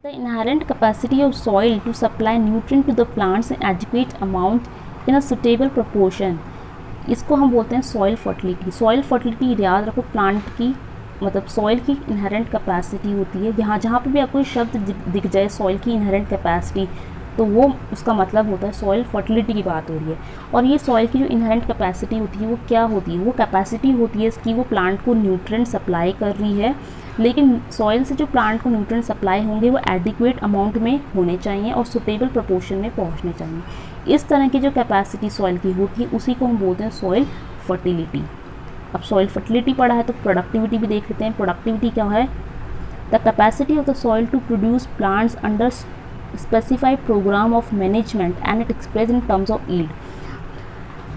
The inherent capacity of soil to supply nutrient to the plants in adequate amount in a suitable proportion, इसको हम बोलते हैं soil fertility. Soil fertility याद रखो, plant की मतलब सॉइल की इनहेरेंट कैपेसिटी होती है। यहाँ जहाँ पे भी आपको शब्द दिख जाए सॉइल की इनहेरेंट कैपेसिटी, तो वो उसका मतलब होता है सॉइल फर्टिलिटी की बात हो रही है। और ये सॉइल की जो इनहेरेंट कैपेसिटी होती है वो क्या होती है? वो कैपेसिटी होती है इसकी, वो प्लांट को न्यूट्रिएंट सप्लाई कर रही है, लेकिन सॉइल से जो प्लांट को न्यूट्रिएंट सप्लाई होंगे वो एडिक्वेट अमाउंट में होने चाहिए और सुटेबल प्रोपोर्शन में पहुंचने चाहिए। इस तरह की जो कैपेसिटी सॉइल की होती है उसी को हम बोलते हैं सॉइल फर्टिलिटी। अब सॉइल फर्टिलिटी पढ़ा है तो प्रोडक्टिविटी भी देख लेते हैं। प्रोडक्टिविटी क्या है? The capacity of the soil to produce plants under specified program of management and it express in terms of yield.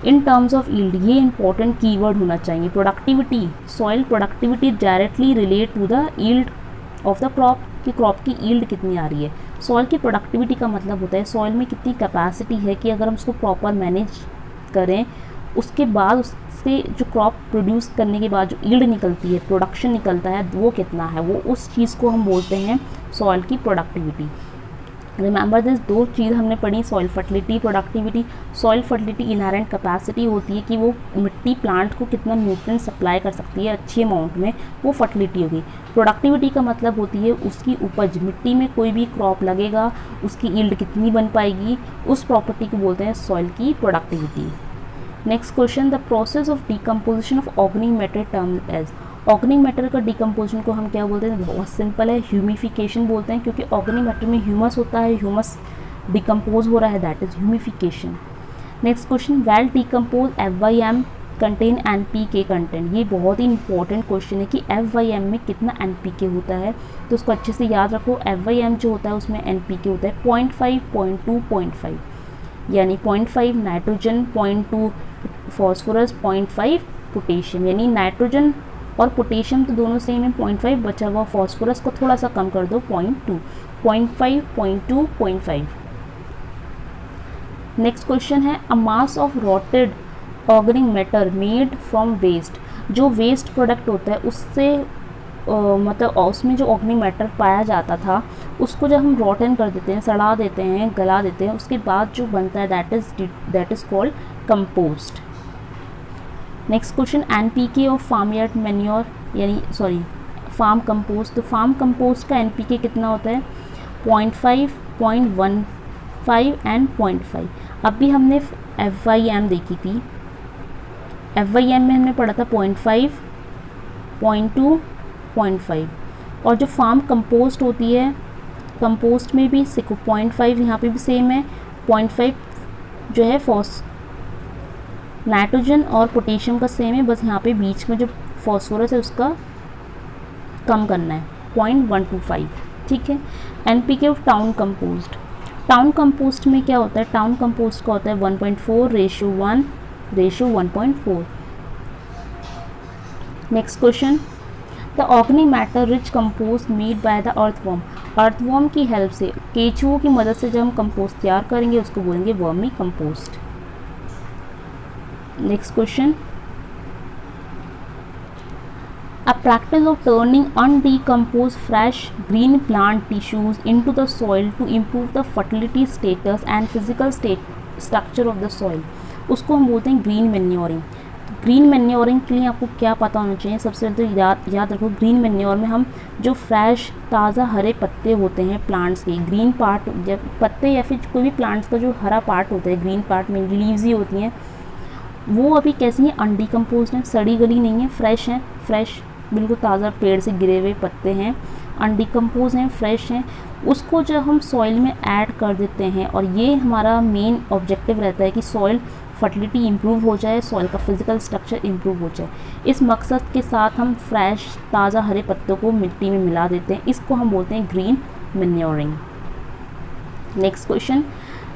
In terms of yield, ये इंपॉर्टेंट कीवर्ड होना चाहिए। Productivity, soil productivity directly relate to the yield of the crop, कि crop की yield कितनी आ रही है। Soil की प्रोडक्टिविटी का मतलब होता है सॉइल में कितनी कैपेसिटी है कि अगर हम उसको प्रॉपर मैनेज करें, उसके बाद उससे जो क्रॉप प्रोड्यूस करने के बाद जो यील्ड निकलती है, प्रोडक्शन निकलता है, वो कितना है, वो उस चीज़ को हम बोलते हैं सॉइल की प्रोडक्टिविटी। रिमेंबर दिस, दो चीज़ हमने पढ़ी, soil fertility, productivity. Soil fertility inherent capacity होती है कि वो मिट्टी प्लांट को कितना न्यूट्रिएंट सप्लाई कर सकती है अच्छी अमाउंट में, वो फर्टिलिटी होगी। प्रोडक्टिविटी का मतलब होती है उसकी उपज, मिट्टी में कोई भी क्रॉप लगेगा उसकी यील्ड कितनी बन पाएगी, उस प्रॉपर्टी को बोलते हैं सॉइल की productivity. Next question, the process of decomposition of organic matter term as. Organic matter का डिकम्पोजिशन को हम क्या बोलते हैं? बहुत सिंपल है, ह्यूमिफिकेशन बोलते हैं, क्योंकि ऑर्गेनिक मैटर में ह्यूमस होता है, ह्यूमस डिकम्पोज हो रहा है, that is humification. Next question, well decompose FYM contain NPK content. ये बहुत ही इंपॉर्टेंट क्वेश्चन है कि FYM में कितना NPK होता है, तो उसको अच्छे से याद रखो। FYM जो होता है उसमें NPK होता है 0.5, 0.2, 0.5, यानी 0.5 नाइट्रोजन, 0.2 फॉस्फोरस, 0.5 पोटेशियम। यानी नाइट्रोजन और पोटेशियम तो दोनों सेम है, 0.5, बचा हुआ फॉस्फोरस को थोड़ा सा कम कर दो, 0.2, 0.5, 0.2, 0.5। नेक्स्ट क्वेश्चन है, a mass of rotted organic matter made from waste. जो वेस्ट प्रोडक्ट होता है उससे मतलब उसमें जो ऑर्गेनिक मैटर पाया जाता था उसको जब हम रॉटन कर देते हैं, सड़ा देते हैं, गला देते हैं, उसके बाद जो बनता है that is called compost. Next question, NPK of farm yard manure, यानी सॉरी फार्म कंपोस्ट। तो फार्म कंपोस्ट का NPK कितना होता है? 0.5, 0.15 एंड 0.5। अभी हमने FYM देखी थी, FYM में हमने पढ़ा था 0.5, 0.2, 0.5। और जो फार्म कंपोस्ट होती है, कंपोस्ट में भी 0.5, यहाँ पे भी सेम है, 0.5 जो है नाइट्रोजन और पोटेशियम का सेम है, बस यहाँ पे बीच में जो फॉस्फोरस है उसका कम करना है, 0.125, ठीक है। NPK of town compost. Town compost में क्या होता है? टाउन कंपोस्ट का होता है 1.4:1:1.4। Next question, the organic matter rich compost made by the earthworm. Earthworm की हेल्प से, केचुओं की मदद से जब हम कंपोस्ट तैयार करेंगे उसको बोलेंगे vermicompost. Next question, a practice of turning undecomposed fresh green plant tissues into the soil to improve the fertility status and physical structure of the soil, उसको हम बोलते हैं ग्रीन मैन्योरिंग। ग्रीन मैन्योरिंग के लिए आपको क्या पता होना चाहिए? सबसे पहले तो याद रखो, ग्रीन मैन्योर में हम जो फ्रेश ताज़ा हरे पत्ते होते हैं प्लांट्स के, ग्रीन पार्ट, जब पत्ते या फिर कोई भी प्लांट्स का जो हरा पार्ट होता है, ग्रीन पार्ट में लीव्स ही होती हैं, वो अभी कैसी हैं? अनडिकम्पोज्ड हैं, सड़ी गली नहीं है, फ्रेश हैं, फ्रेश बिल्कुल ताज़ा पेड़ से गिरे हुए पत्ते हैं, अनडिकम्पोज हैं, फ्रेश हैं। उसको जब हम सॉइल में ऐड कर देते हैं, और ये हमारा मेन ऑब्जेक्टिव रहता है कि सॉइल फर्टिलिटी इंप्रूव हो जाए, सॉइल का फिजिकल स्ट्रक्चर इंप्रूव हो जाए। इस मकसद के साथ हम फ्रेश ताज़ा हरे पत्तों को मिट्टी में मिला देते हैं, इसको हम बोलते हैं green manuring. Next question,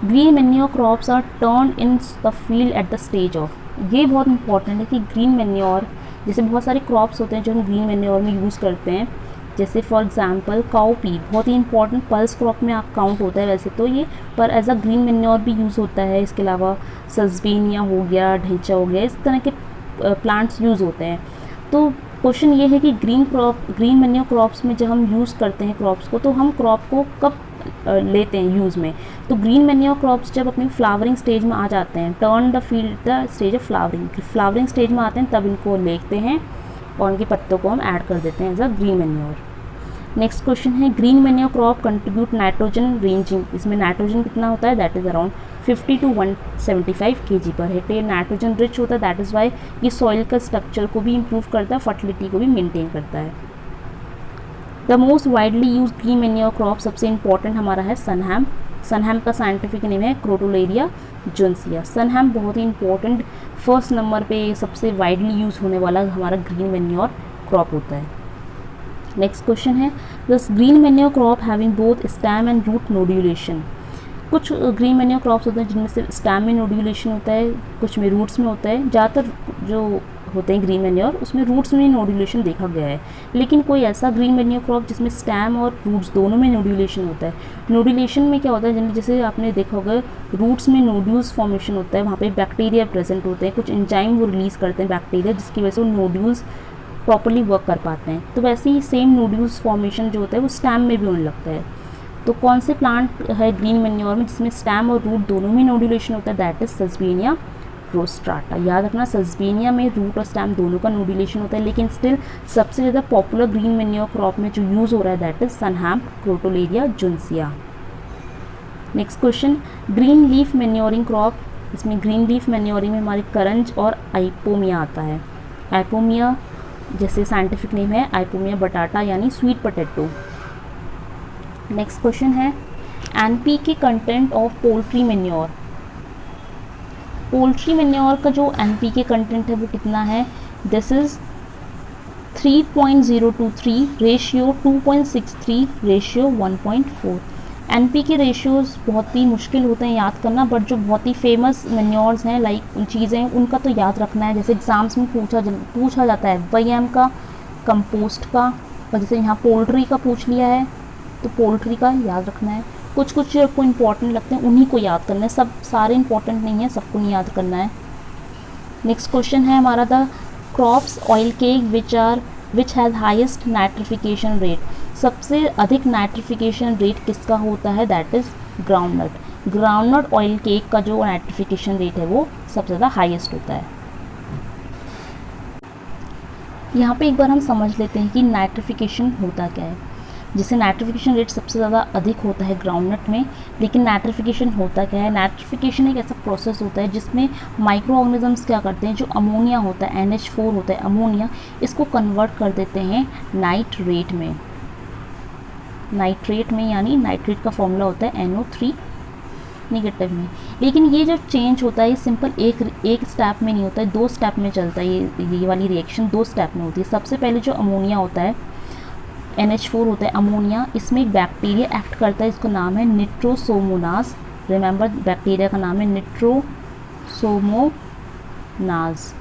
green manure crops are turn in the field at the stage of. ये बहुत इंपॉर्टेंट है कि ग्रीन मैन्योर, जैसे बहुत सारे क्रॉप्स होते हैं जो हम ग्रीन मैन्योर में यूज़ करते हैं, जैसे फॉर एग्जांपल काउ पी, बहुत ही इंपॉर्टेंट पल्स क्रॉप में काउंट होता है वैसे तो ये, पर एज अ ग्रीन मैन्योर भी यूज़ होता है। इसके अलावा सजबीनिया हो गया, ढेंचा हो गया, इस तरह के प्लांट्स यूज़ होते हैं। तो क्वेश्चन ये है कि ग्रीन मैन्योर क्रॉप्स में जब हम यूज़ करते हैं क्रॉप्स को, तो हम क्रॉप को कब लेते हैं यूज़ में। तो ग्रीन मैन्योर क्रॉप्स जब अपनी फ्लावरिंग स्टेज में आ जाते हैं, turn the field the stage of flowering stage में आते हैं, तब इनको लेते हैं और उनके पत्तों को हम ऐड कर देते हैं as a green manure. Next question है green manure crop contribute nitrogen ranging, इसमें नाइट्रोजन कितना होता है, that is around 50 to 175 kg per hectare. Nitrogen rich होता है, दैट इज़ वाई ये सॉइल का स्ट्रक्चर को भी इम्प्रूव करता है, फर्टिलिटी को भी मेंटेन करता है। The most widely use green manure crop, सबसे इंपॉर्टेंट हमारा है सनहैम। सनहैम का साइंटिफिक नेम है क्रोटोलेरिया जोन्सिया। सनहैम बहुत ही इंपॉर्टेंट, फर्स्ट नंबर पे सबसे वाइडली यूज होने वाला हमारा ग्रीन मैन्योर क्रॉप होता है। नेक्स्ट क्वेश्चन है this green manure crop having both stem and root nodulation. कुछ ग्रीन मैन्योर क्रॉप्स होते हैं जिनमें से स्टेम में नोड्यूलेशन होता है, कुछ में रूट्स में होता है। ज़्यादातर जो होते हैं ग्रीन मैन्योर उसमें रूट्स में नोड्यूलेशन देखा गया है, लेकिन कोई ऐसा ग्रीन मैन्योर क्रॉप जिसमें स्टेम और रूट्स दोनों में नोड्यूलेशन होता है। नोड्यूलेशन में क्या होता है, जैसे आपने देखा होगा रूट्स में नोड्यूल्स फॉर्मेशन होता है, वहाँ पे बैक्टीरिया प्रेजेंट होते हैं, कुछ एंजाइम वो रिलीज़ करते हैं बैक्टीरिया, जिसकी वजह से वो नोड्यूल्स प्रॉपर्ली वर्क कर पाते हैं। तो वैसे ही सेम नोड्यूल्स फॉर्मेशन जो होता है वो स्टेम में भी होने लगता है। तो कौन से प्लांट है ग्रीन मैन्योर में जिसमें स्टेम और रूट दोनों में नोड्यूलेशन होता है, दैट इज सस्पेनिया रोस्ट्राटा। याद रखना सस्पेनिया में रूट और स्टेम दोनों का नोड्यूलेशन होता है, लेकिन स्टिल सबसे ज़्यादा पॉपुलर ग्रीन मैन्योर क्रॉप में जो यूज़ हो रहा है that is sunnhemp Crotalaria juncea. Next question green leaf manuring crop, इसमें ग्रीन लीफ मैन्योरिंग में हमारे करंज और आइपोमिया आता है। आइपोमिया जैसे साइंटिफिक नेम है आइपोमिया बटाटा यानी स्वीट पोटैटो। नेक्स्ट क्वेश्चन है NPK content of poultry manure. Poultry manure का जो एनपीके कंटेंट है वो कितना है, this is 3.023 ratio 2.63 ratio 1.4। NPK ratios बहुत ही मुश्किल होते हैं याद करना, बट जो बहुत ही फेमस मैन्योर्स हैं लाइक चीज़ें उनका तो याद रखना है। जैसे एग्जाम्स में पूछा जाता है वाईएम का, कंपोस्ट का, और जैसे यहाँ पोल्ट्री का पूछ लिया है तो पोल्ट्री का याद रखना है। कुछ कुछ जो आपको इंपॉर्टेंट लगते हैं उन्हीं को याद करना है, सब सारे इंपॉर्टेंट नहीं है, सबको नहीं याद करना है। नेक्स्ट क्वेश्चन है हमारा the crops oil cake which has highest nitrification rate. सबसे अधिक नाइट्रिफिकेशन रेट किसका होता है, that is groundnut. Groundnut oil cake का जो नाइट्रिफिकेशन रेट है वो सबसे ज़्यादा हाईएस्ट होता है। यहाँ पे एक बार हम समझ लेते हैं कि नाइट्रिफिकेशन होता क्या है। जिससे नाइट्रिफिकेशन रेट सबसे ज़्यादा अधिक होता है ग्राउंडनट में, लेकिन नाइट्रिफिकेशन होता क्या है, नाइट्रिफिकेशन एक ऐसा प्रोसेस होता है जिसमें माइक्रो ऑर्गेनिजम्स क्या करते हैं, जो अमोनिया होता है NH4 होता है अमोनिया, इसको कन्वर्ट कर देते हैं नाइट्रेट में, यानी नाइट्रेट का फॉर्मूला होता है NO3 नेगेटिव में। लेकिन ये जो चेंज होता है ये सिंपल एक स्टेप में नहीं होता है, 2 स्टेप में चलता है। ये वाली रिएक्शन 2 स्टेप में होती है। सबसे पहले जो अमोनिया होता है NH4 होता है अमोनिया, इसमें एक बैक्टीरिया एक्ट करता है, इसका नाम है निट्रोसोमोनास। रिमेंबर बैक्टीरिया का नाम है निट्रोसोमोनास।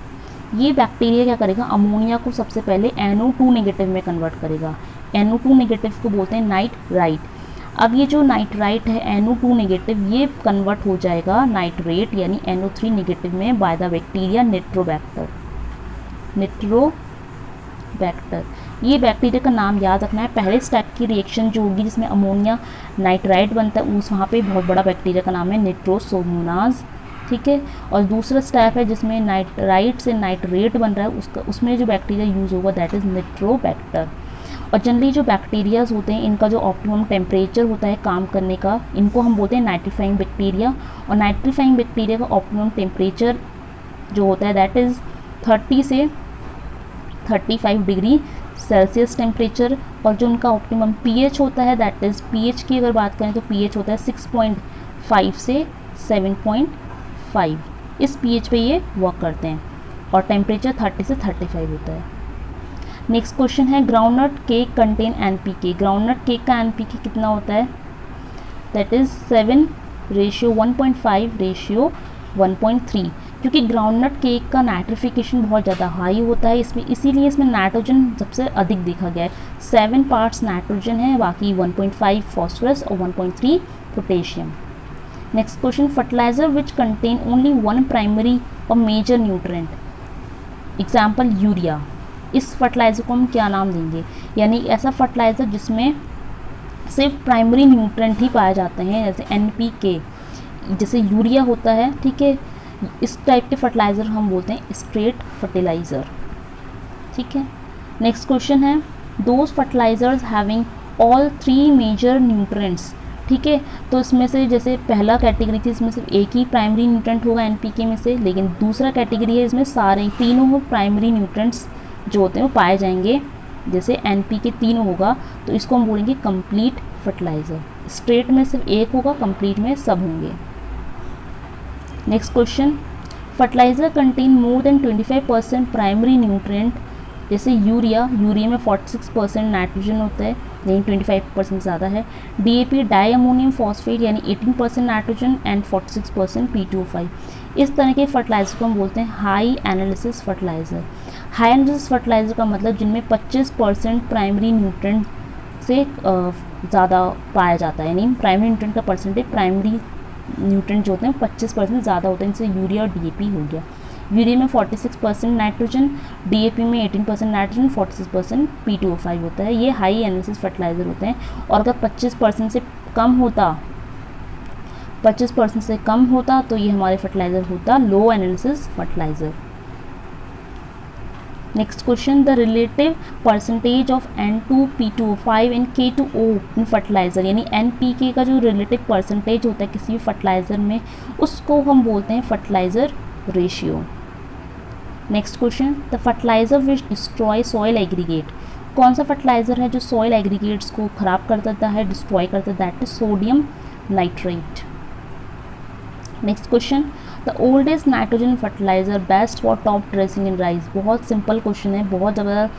ये बैक्टीरिया क्या करेगा, अमोनिया को सबसे पहले NO2 नेगेटिव में कन्वर्ट करेगा। NO2 नेगेटिव को बोलते हैं नाइट्राइट। अब ये जो नाइट्राइट है NO2 नेगेटिव ये कन्वर्ट हो जाएगा नाइट्रेट यानी NO3 नेगेटिव में बाय द बैक्टीरिया निट्रोबैक्टर। ये बैक्टीरिया का नाम याद रखना है। पहले स्टेप की रिएक्शन जो होगी जिसमें अमोनिया नाइट्राइट बनता है उस वहाँ पे बहुत बड़ा बैक्टीरिया का नाम है निट्रोसोमोनास, ठीक है। और दूसरा स्टेप है जिसमें नाइट्राइट से नाइट्रेट बन रहा है, उसमें जो बैक्टीरिया यूज़ होगा दैट इज़ निट्रोबैक्टर। और जनरली जो बैक्टीरियाज होते हैं इनका जो ऑप्टिमम टेम्परेचर होता है काम करने का, इनको हम बोलते हैं नाइट्रीफाइंग बैक्टीरिया। और नाइट्रीफाइंग बैक्टीरिया का ऑप्टिमम टेम्परेचर जो होता है दैट इज़ 30 से 35 डिग्री सेल्सियस टेम्परेचर। और जो उनका ऑप्टिमम पीएच होता है दैट इज़, पीएच की अगर बात करें तो पीएच होता है 6.5 से 7.5। इस पीएच पे ये वर्क करते हैं और टेम्परेचर 30 से 35 होता है। नेक्स्ट क्वेश्चन है groundnut cake contain NPK. Groundnut cake का एनपीके कितना होता है, दैट इज़ 7:1.5:1.3। क्योंकि ग्राउंडनट केक का नाइट्रिफिकेशन बहुत ज़्यादा हाई होता है इसमें, इसीलिए इसमें नाइट्रोजन सबसे अधिक देखा गया है। 7 पार्ट्स नाइट्रोजन है, बाकी 1.5 फॉस्फोरस और 1.3 potassium. Next question fertiliser which contain only 1 primary और मेजर न्यूट्रिएंट। Example urea. इस फर्टिलाइज़र को हम क्या नाम देंगे, यानी ऐसा फर्टिलाइज़र जिसमें सिर्फ प्राइमरी न्यूट्रेंट ही पाए जाते हैं, जैसे NPK, जैसे यूरिया होता है, ठीक है, इस टाइप के फर्टिलाइज़र हम बोलते हैं स्ट्रेट फर्टिलाइज़र, ठीक है। नेक्स्ट क्वेश्चन है those fertilisers having all 3 major nutrients, ठीक है, तो इसमें से जैसे पहला कैटेगरी थी इसमें सिर्फ एक ही प्राइमरी न्यूट्रेंट होगा NPK में से, लेकिन दूसरा कैटेगरी है इसमें सारे तीनों प्राइमरी न्यूट्रेंट्स जो होते हैं वो पाए जाएंगे, जैसे NPK तीनों होगा तो इसको हम बोलेंगे कंप्लीट फर्टिलाइज़र। स्ट्रेट में सिर्फ एक होगा, कंप्लीट में सब होंगे। Next question fertiliser contain more than 25% primary nutrient, जैसे यूरिया में 46% नाइट्रोजन होता है, लेकिन 25% ज़्यादा है। DAP डाई अमोनियम फॉस्फेट यानी 18% नाइट्रोजन एंड 46% P2O5। इस तरह के फर्टिलाइज़र को हम बोलते हैं high analysis fertiliser. High analysis fertiliser का मतलब जिनमें 25% प्राइमरी न्यूट्रेंट से ज़्यादा पाया जाता है, यानी प्राइमरी न्यूट्रेंट का परसेंटेज प्राइमरी न्यूट्रेंट जो होते हैं 25% ज़्यादा होते हैं, जैसे यूरिया और DAP हो गया। यूरिया में 46% नाइट्रोजन, DAP में 18% नाइट्रोजन, 46% P2O5 होता है। ये हाई एनालिसिस फर्टिलाइज़र होते हैं। और अगर 25% से कम होता तो ये हमारे फर्टिलाइज़र होता low analysis fertiliser. Next question the relative percentage of N2P2O5 and K2O in fertiliser, यानी NPK का जो रिलेटिव परसेंटेज होता है किसी भी फर्टिलाइज़र में उसको हम बोलते हैं fertiliser ratio. Next question the fertiliser which destroy soil aggregate, कौन सा फर्टिलाइज़र है जो सॉइल एग्रीगेट्स को ख़राब कर देता है, डिस्ट्रॉय करता है, that is sodium nitrate. Next question the oldest nitrogen fertiliser best for top dressing in rice, बहुत सिंपल क्वेश्चन है, बहुत ज़्यादा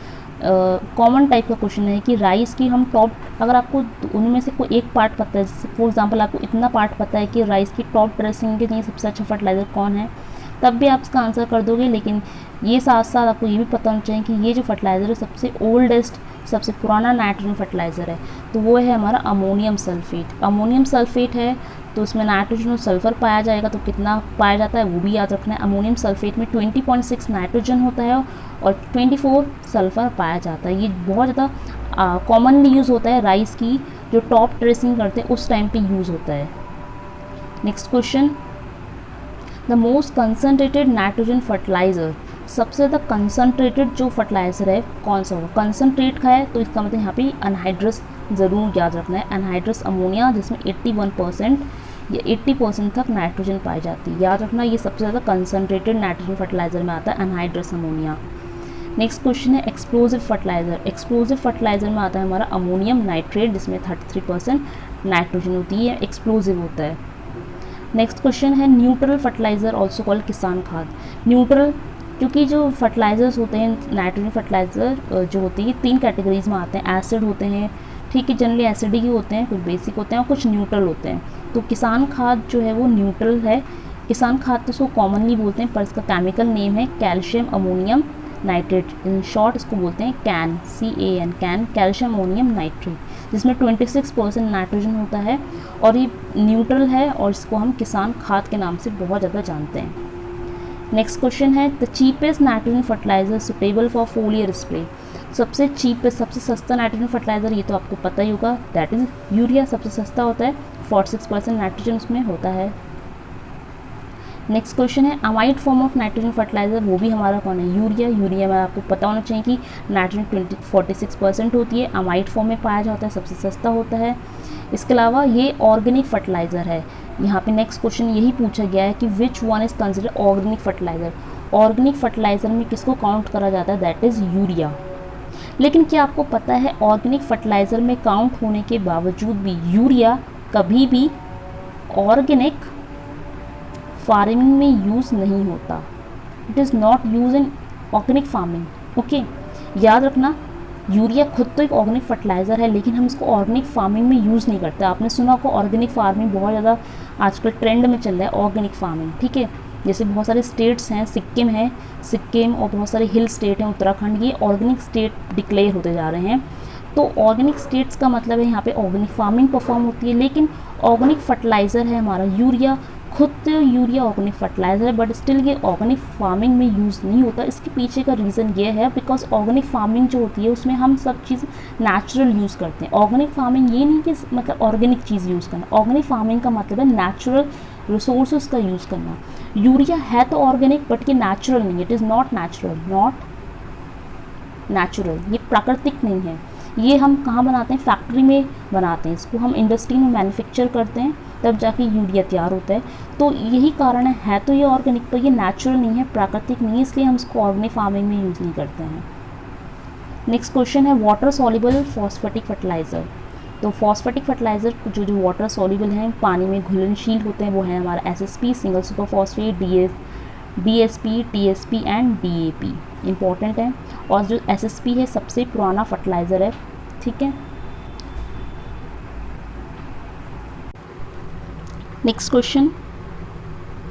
कॉमन टाइप का क्वेश्चन है कि राइस की हम टॉप, अगर आपको उनमें से कोई एक पार्ट पता है, फॉर एग्जांपल आपको इतना पार्ट पता है कि राइस की टॉप ड्रेसिंग के लिए सबसे अच्छा फर्टिलाइज़र कौन है, तब भी आप इसका आंसर कर दोगे। लेकिन ये साथ साथ आपको ये भी पता होना चाहिए कि ये जो फर्टिलाइज़र है सबसे ओल्डेस्ट, सबसे पुराना नाइट्रोजन फर्टिलाइज़र है, तो वो है हमारा अमोनियम सल्फेट। अमोनियम सल्फेट है तो उसमें नाइट्रोजन और सल्फ़र पाया जाएगा, तो कितना पाया जाता है वो भी याद रखना है। अमोनियम सल्फेट में 20.6 नाइट्रोजन होता है और 24 सल्फ़र पाया जाता है। ये बहुत ज़्यादा कॉमनली यूज़ होता है, राइस की जो टॉप ड्रेसिंग करते हैं उस टाइम पे यूज़ होता है। Next question the most concentrated nitrogen fertiliser, सबसे ज़्यादा कंसनट्रेटेड जो फर्टिलाइज़र है कौन सा होगा, कंसनट्रेट का है तो इसका मतलब यहाँ पे अनहाइड्रस ज़रूर याद रखना है, अनहाइड्रस अमोनिया जिसमें 81% या 80% तक नाइट्रोजन पाई जाती है, याद रखना ये सबसे ज़्यादा कंसनट्रेटेड नाइट्रोजन फर्टिलाइज़र में आता है अनहाइड्रस अमोनिया। नेक्स्ट क्वेश्चन है एक्सप्लोजिव फर्टिलाइज़र, एक्सप्लोजिव फर्टिलाइज़र में आता है हमारा अमोनियम नाइट्रेट जिसमें 33% नाइट्रोजन होती है, एक्सप्लोजिव होता है। नेक्स्ट क्वेश्चन है न्यूट्रल फर्टिलाइज़र ऑल्सो कॉल्ड किसान खाद। न्यूट्रल क्योंकि जो फर्टिलाइज़र्स होते हैं नाइट्रोजन फर्टिलाइज़र जो होती है 3 कैटेगरीज में आते हैं, एसिड होते हैं, ठीक है, जनरली एसिडिक ही होते हैं, कुछ बेसिक होते हैं और कुछ न्यूट्रल होते हैं। तो किसान खाद जो है वो न्यूट्रल है। किसान खाद तो इसको कॉमनली बोलते हैं पर इसका केमिकल नेम है calcium ammonium nitrate, in short इसको बोलते हैं can, CAN, can, calcium ammonium nitrate, जिसमें 26% नाइट्रोजन होता है और ये न्यूट्रल है और इसको हम किसान खाद के नाम से बहुत ज़्यादा जानते हैं। नेक्स्ट क्वेश्चन है the cheapest nitrogen fertiliser suitable for foliar spray, सबसे चीपेस्ट, सबसे सस्ता नाइट्रोजन फर्टिलाइज़र ये तो आपको पता ही होगा, दैट इज़ यूरिया, सबसे सस्ता होता है, 46% नाइट्रोजन उसमें होता है। नेक्स्ट क्वेश्चन है amide form of nitrogen fertiliser, वो भी हमारा कौन है, यूरिया। यूरिया में आपको पता होना चाहिए कि नाइट्रोजन 46% होती है, अमाइड फॉर्म में पाया जाता है, सबसे सस्ता होता है। इसके अलावा ये ऑर्गेनिक फर्टिलाइज़र है। यहाँ पे नेक्स्ट क्वेश्चन यही पूछा गया है कि which one is consider organic fertiliser, organic fertiliser में किसको काउंट करा जाता है, दैट इज़ यूरिया। लेकिन क्या आपको पता है ऑर्गेनिक फर्टिलाइज़र में काउंट होने के बावजूद भी यूरिया कभी भी ऑर्गेनिक फार्मिंग में यूज़ नहीं होता, it is not use in organic farming. Okay, याद रखना यूरिया खुद तो एक ऑर्गेनिक फर्टिलाइज़र है लेकिन हम इसको ऑर्गेनिक फार्मिंग में यूज़ नहीं करते। आपने सुना होगा ऑर्गेनिक फार्मिंग बहुत ज़्यादा आजकल ट्रेंड में चल रहा है, ऑर्गेनिक फार्मिंग, ठीक है। जैसे बहुत सारे स्टेट्स हैं, सिक्किम है, सिक्किम और बहुत सारे हिल स्टेट हैं, उत्तराखंड, ये ऑर्गेनिक स्टेट डिक्लेयर होते जा रहे हैं। तो ऑर्गेनिक स्टेट्स का मतलब है यहाँ पे ऑर्गेनिक फार्मिंग परफॉर्म होती है, लेकिन ऑर्गेनिक फर्टिलाइज़र है हमारा यूरिया खुद तो यूरिया ऑर्गेनिक फर्टिलाइज़र है, बट स्टिल ये ऑर्गेनिक फार्मिंग में यूज़ नहीं होता। इसके पीछे का रीज़न ये है बिकॉज ऑर्गेनिक फार्मिंग जो होती है उसमें हम सब चीज़ नेचुरल यूज़ करते हैं। ऑर्गेनिक फार्मिंग ये नहीं कि मतलब ऑर्गेनिक चीज़ यूज़ करना, ऑर्गेनिक फार्मिंग का मतलब है नेचुरल रिसोर्सेज का यूज़ करना। यूरिया है तो ऑर्गेनिक बट ये नेचुरल नहीं है, इट इज़ नॉट नेचुरल, ये प्राकृतिक नहीं है। ये हम कहाँ बनाते हैं, फैक्ट्री में बनाते हैं, इसको हम इंडस्ट्री में मैन्युफैक्चर करते हैं, तब जाके यूरिया तैयार होता है। तो यही कारण है तो ये ऑर्गेनिक, पर ये नेचुरल नहीं है, प्राकृतिक नहीं है, इसलिए हम इसको ऑर्गेनिक फार्मिंग में यूज़ नहीं करते हैं। नेक्स्ट क्वेश्चन है वाटर सॉल्युबल फॉस्फेटिक फर्टिलाइज़र। तो फॉस्फेटिक फर्टिलाइज़र जो वाटर सॉल्युबल हैं, पानी में घुलनशील होते हैं, वो है हमारा SSP, single super phosphate, DSP, TSP and DAP important है। और जो SSP है सबसे पुराना फर्टिलाइज़र है, ठीक है। Next question,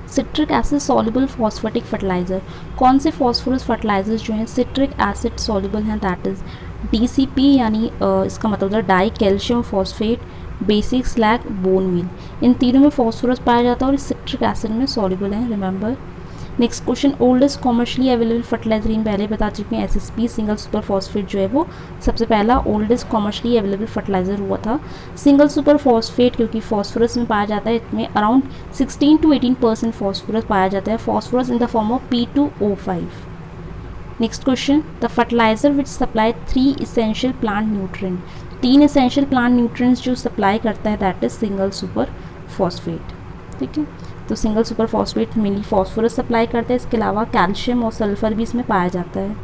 citric acid soluble phosphatic fertiliser. कौन से फॉस्फोरस फर्टिलाइजर्स जो हैं सिट्रिक एसिड सॉल्युबल हैं, दैट इज़ DCP यानी इसका मतलब है di calcium phosphate, basic slag, bone meal. इन तीनों में फॉस्फोरस पाया जाता है और इस सिट्रिक एसिड में सॉल्युबल है, remember. Next question, oldest commercially available fertiliser, इन पहले बता चुके हैं SSP सिंगल सुपर फॉस्फेट जो है वो सबसे पहला ओल्डेस्ट कॉमर्शियली अवेलेबल फर्टिलाइजर हुआ था। सिंगल सुपर फॉस्फेट क्योंकि फॉस्फोरस में पाया जाता है, इसमें अराउंड 16 to 18% फॉस्फोरस पाया जाता है, phosphorus in the form of P2O5। Next question, the fertiliser which supply 3 essential plant nutrient. 3 essential plant nutrients जो सप्लाई करता है that is single super phosphate, ठीक है। तो single super phosphate mainly phosphorus supply करता है, इसके अलावा कैल्शियम और सल्फर भी इसमें पाया जाता है।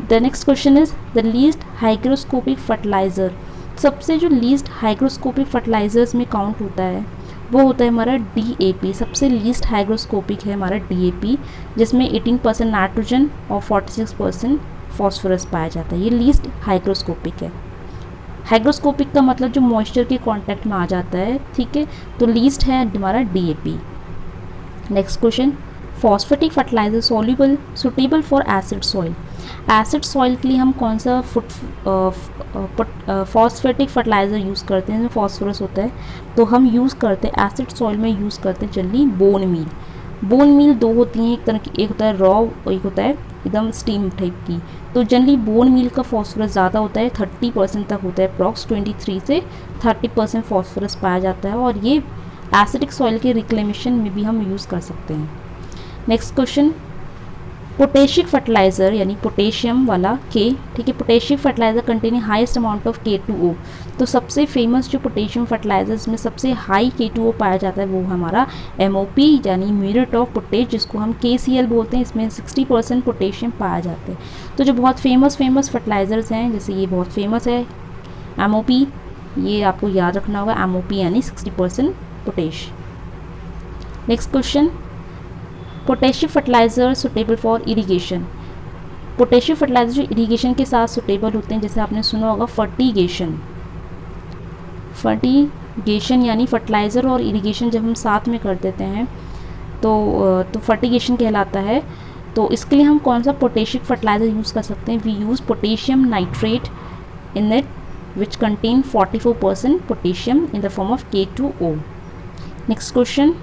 The next question is the least hygroscopic fertiliser. सबसे जो लीस्ट हाइग्रोस्कोपिक फर्टिलाइजर्स में काउंट होता है वो होता है हमारा DAP। सबसे लीस्ट हाइग्रोस्कोपिक है हमारा DAP, जिसमें 18% नाइट्रोजन और 46% फॉस्फोरस पाया जाता है। ये लीस्ट हाइग्रोस्कोपिक है। हाइग्रोस्कोपिक का मतलब जो मॉइस्चर के कांटेक्ट में आ जाता है, ठीक है। तो लीस्ट है हमारा DAP। Next question, phosphatic fertiliser soluble suitable for acid soil. Acid soil के लिए हम कौन सा फॉस्फेटिक फर्टिलाइज़र यूज़ करते हैं, जिसमें फॉस्फोरस होता है। तो हम यूज़ करते हैं एसिड सॉइल में यूज़ करते हैं generally bone meal. Bone meal दो होती हैं, एक तरह की, एक होता है रॉ और एक होता है एकदम स्टीम टाइप की। तो जनरली बोन मील का फॉस्फोरस ज़्यादा होता है, 30% तक होता है, अप्रॉक्स 23 से 30% फॉस्फोरस पाया जाता है, और ये एसिडिक सॉइल के रिक्लेमेशन में भी हम यूज़ कर सकते हैं। नेक्स्ट क्वेश्चन, पोटेशियम फर्टिलाइज़र यानी पोटेशियम वाला K, ठीक है। Potassium fertiliser containing highest amount of K2O। तो सबसे फेमस जो पोटेशियम फर्टिलाइजर्स में सबसे हाई K2O पाया जाता है वो हमारा MOP यानी म्यूरेट ऑफ पोटेश, जिसको हम KCl बोलते हैं। इसमें 60% पोटेशियम पाया जाता है। तो जो बहुत फेमस फर्टिलाइजर्स हैं, जैसे ये बहुत फेमस है MOP, ये आपको याद रखना होगा, MOP यानी 60% potash. Next question, potassium fertiliser suitable for irrigation. Potassium fertiliser जो इरिगेशन के साथ सुटेबल होते हैं, जैसे आपने सुना होगा फर्टिगेशन यानी फर्टिलाइज़र और इरिगेशन जब हम साथ में कर देते हैं तो फर्टिगेशन कहलाता है। तो इसके लिए हम कौन सा पोटेशियम फर्टिलाइज़र यूज़ कर सकते हैं, we use potassium nitrate in it which contain 44% potassium in the form of K2O। Next question,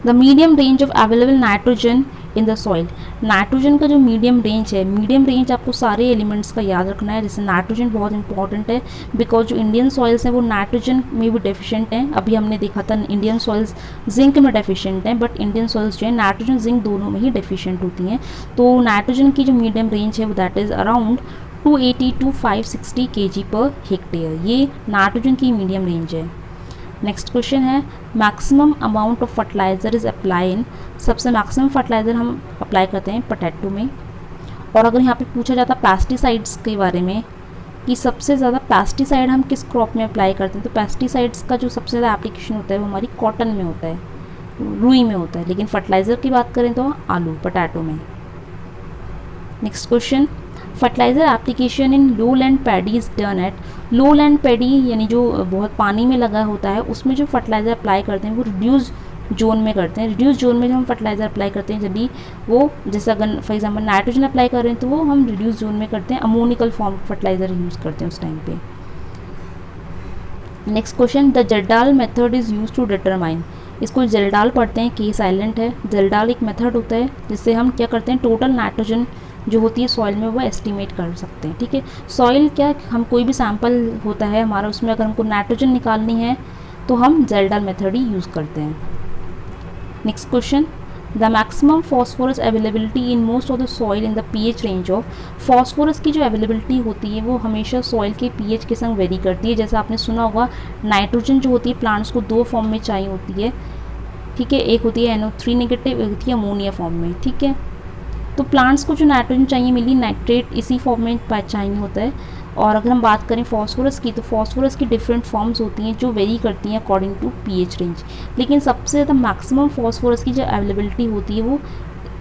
the medium range of available nitrogen in the soil. Nitrogen का जो मीडियम रेंज आपको सारे elements का याद रखना है। जैसे नाइट्रोजन बहुत इंपॉर्टेंट है बिकॉज जो इंडियन सॉइल्स हैं वो नाइट्रोजन में भी डेफिशिएंट हैं। अभी हमने देखा था इंडियन सॉइल्स जिंक में डेफिशिएंट हैं, बट इंडियन सॉइल्स जो है नाइट्रोजन जिंक दोनों में ही डेफिशिएंट होती हैं। तो नाइट्रोजन की जो मीडियम रेंज है वो that is around 280 to 560 kg per hectare. ये नाइट्रोजन की मीडियम रेंज है। नेक्स्ट क्वेश्चन है, maximum amount of fertiliser is apply in. सबसे मैक्सिमम फर्टिलाइज़र हम अप्लाई करते हैं पोटैटो में। और अगर यहाँ पे पूछा जाता पेस्टिसाइड्स के बारे में कि सबसे ज़्यादा पेस्टिसाइड हम किस क्रॉप में अप्लाई करते हैं, तो पेस्टिसाइड्स का जो सबसे ज़्यादा एप्लीकेशन होता है वो हमारी कॉटन में होता है, रुई में होता है। लेकिन फर्टिलाइज़र की बात करें तो आलू पोटैटो में। Next question, fertiliser application in low land paddy is done at. Low land paddy यानी जो बहुत पानी में लगा होता है उसमें जो फर्टिलाइज़र अप्लाई करते हैं वो रिड्यूस जोन में करते हैं। रिड्यूस जोन में जो हम फर्टिलाइज़र अप्लाई करते हैं, यदि वो जैसे अगर फॉर एग्जांपल नाइट्रोजन अप्लाई कर रहे हैं तो वो हम रिड्यूस जोन में करते हैं, अमोनिकल फॉर्म फर्टिलाइज़र यूज़ करते हैं उस टाइम पे। Next question, the Kjeldahl method is use to determine, इसको जर्डाल पढ़ते हैं, के साइलेंट है। जर्डाल एक मेथड होता है जिससे हम क्या करते हैं, टोटल नाइट्रोजन जो होती है सॉइल में वो एस्टिमेट कर सकते हैं। ठीक है, सॉइल क्या, हम कोई भी सैंपल होता है हमारा, उसमें अगर हमको नाइट्रोजन निकालनी है तो हम जर्डाल मेथड ही यूज़ करते हैं। Next question, the maximum phosphorus availability in most of the soil in the pH range of, phosphorus की जो अवेलेबिलिटी होती है वो हमेशा सॉइल के पीएच के संग वेरी करती है। जैसे आपने सुना होगा, नाइट्रोजन जो होती है प्लांट्स को दो फॉर्म में चाहिए होती है। ठीक है, एक होती है NO3 नेगेटिव, एक होती है अमोनिया फॉर्म में। ठीक है, तो प्लांट्स को जो नाइट्रोजन चाहिए मिली नाइट्रेट इसी फॉर्म में चाहिए होता है। और अगर हम बात करें फास्फोरस की, तो फास्फोरस की डिफरेंट फॉर्म्स होती हैं जो वेरी करती हैं अकॉर्डिंग टू पीएच रेंज, लेकिन सबसे ज़्यादा मैक्सिमम फास्फोरस की जो अवेलेबिलिटी होती है वो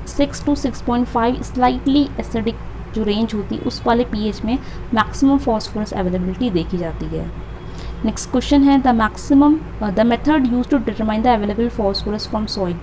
6 to 6.5 स्लाइटली एसिडिक जो रेंज होती है उस वाले पीएच में मैक्सिमम फास्फोरस अवेलेबिलिटी देखी जाती है। नेक्स्ट क्वेश्चन है, the method use to determine the available phosphorus from soil.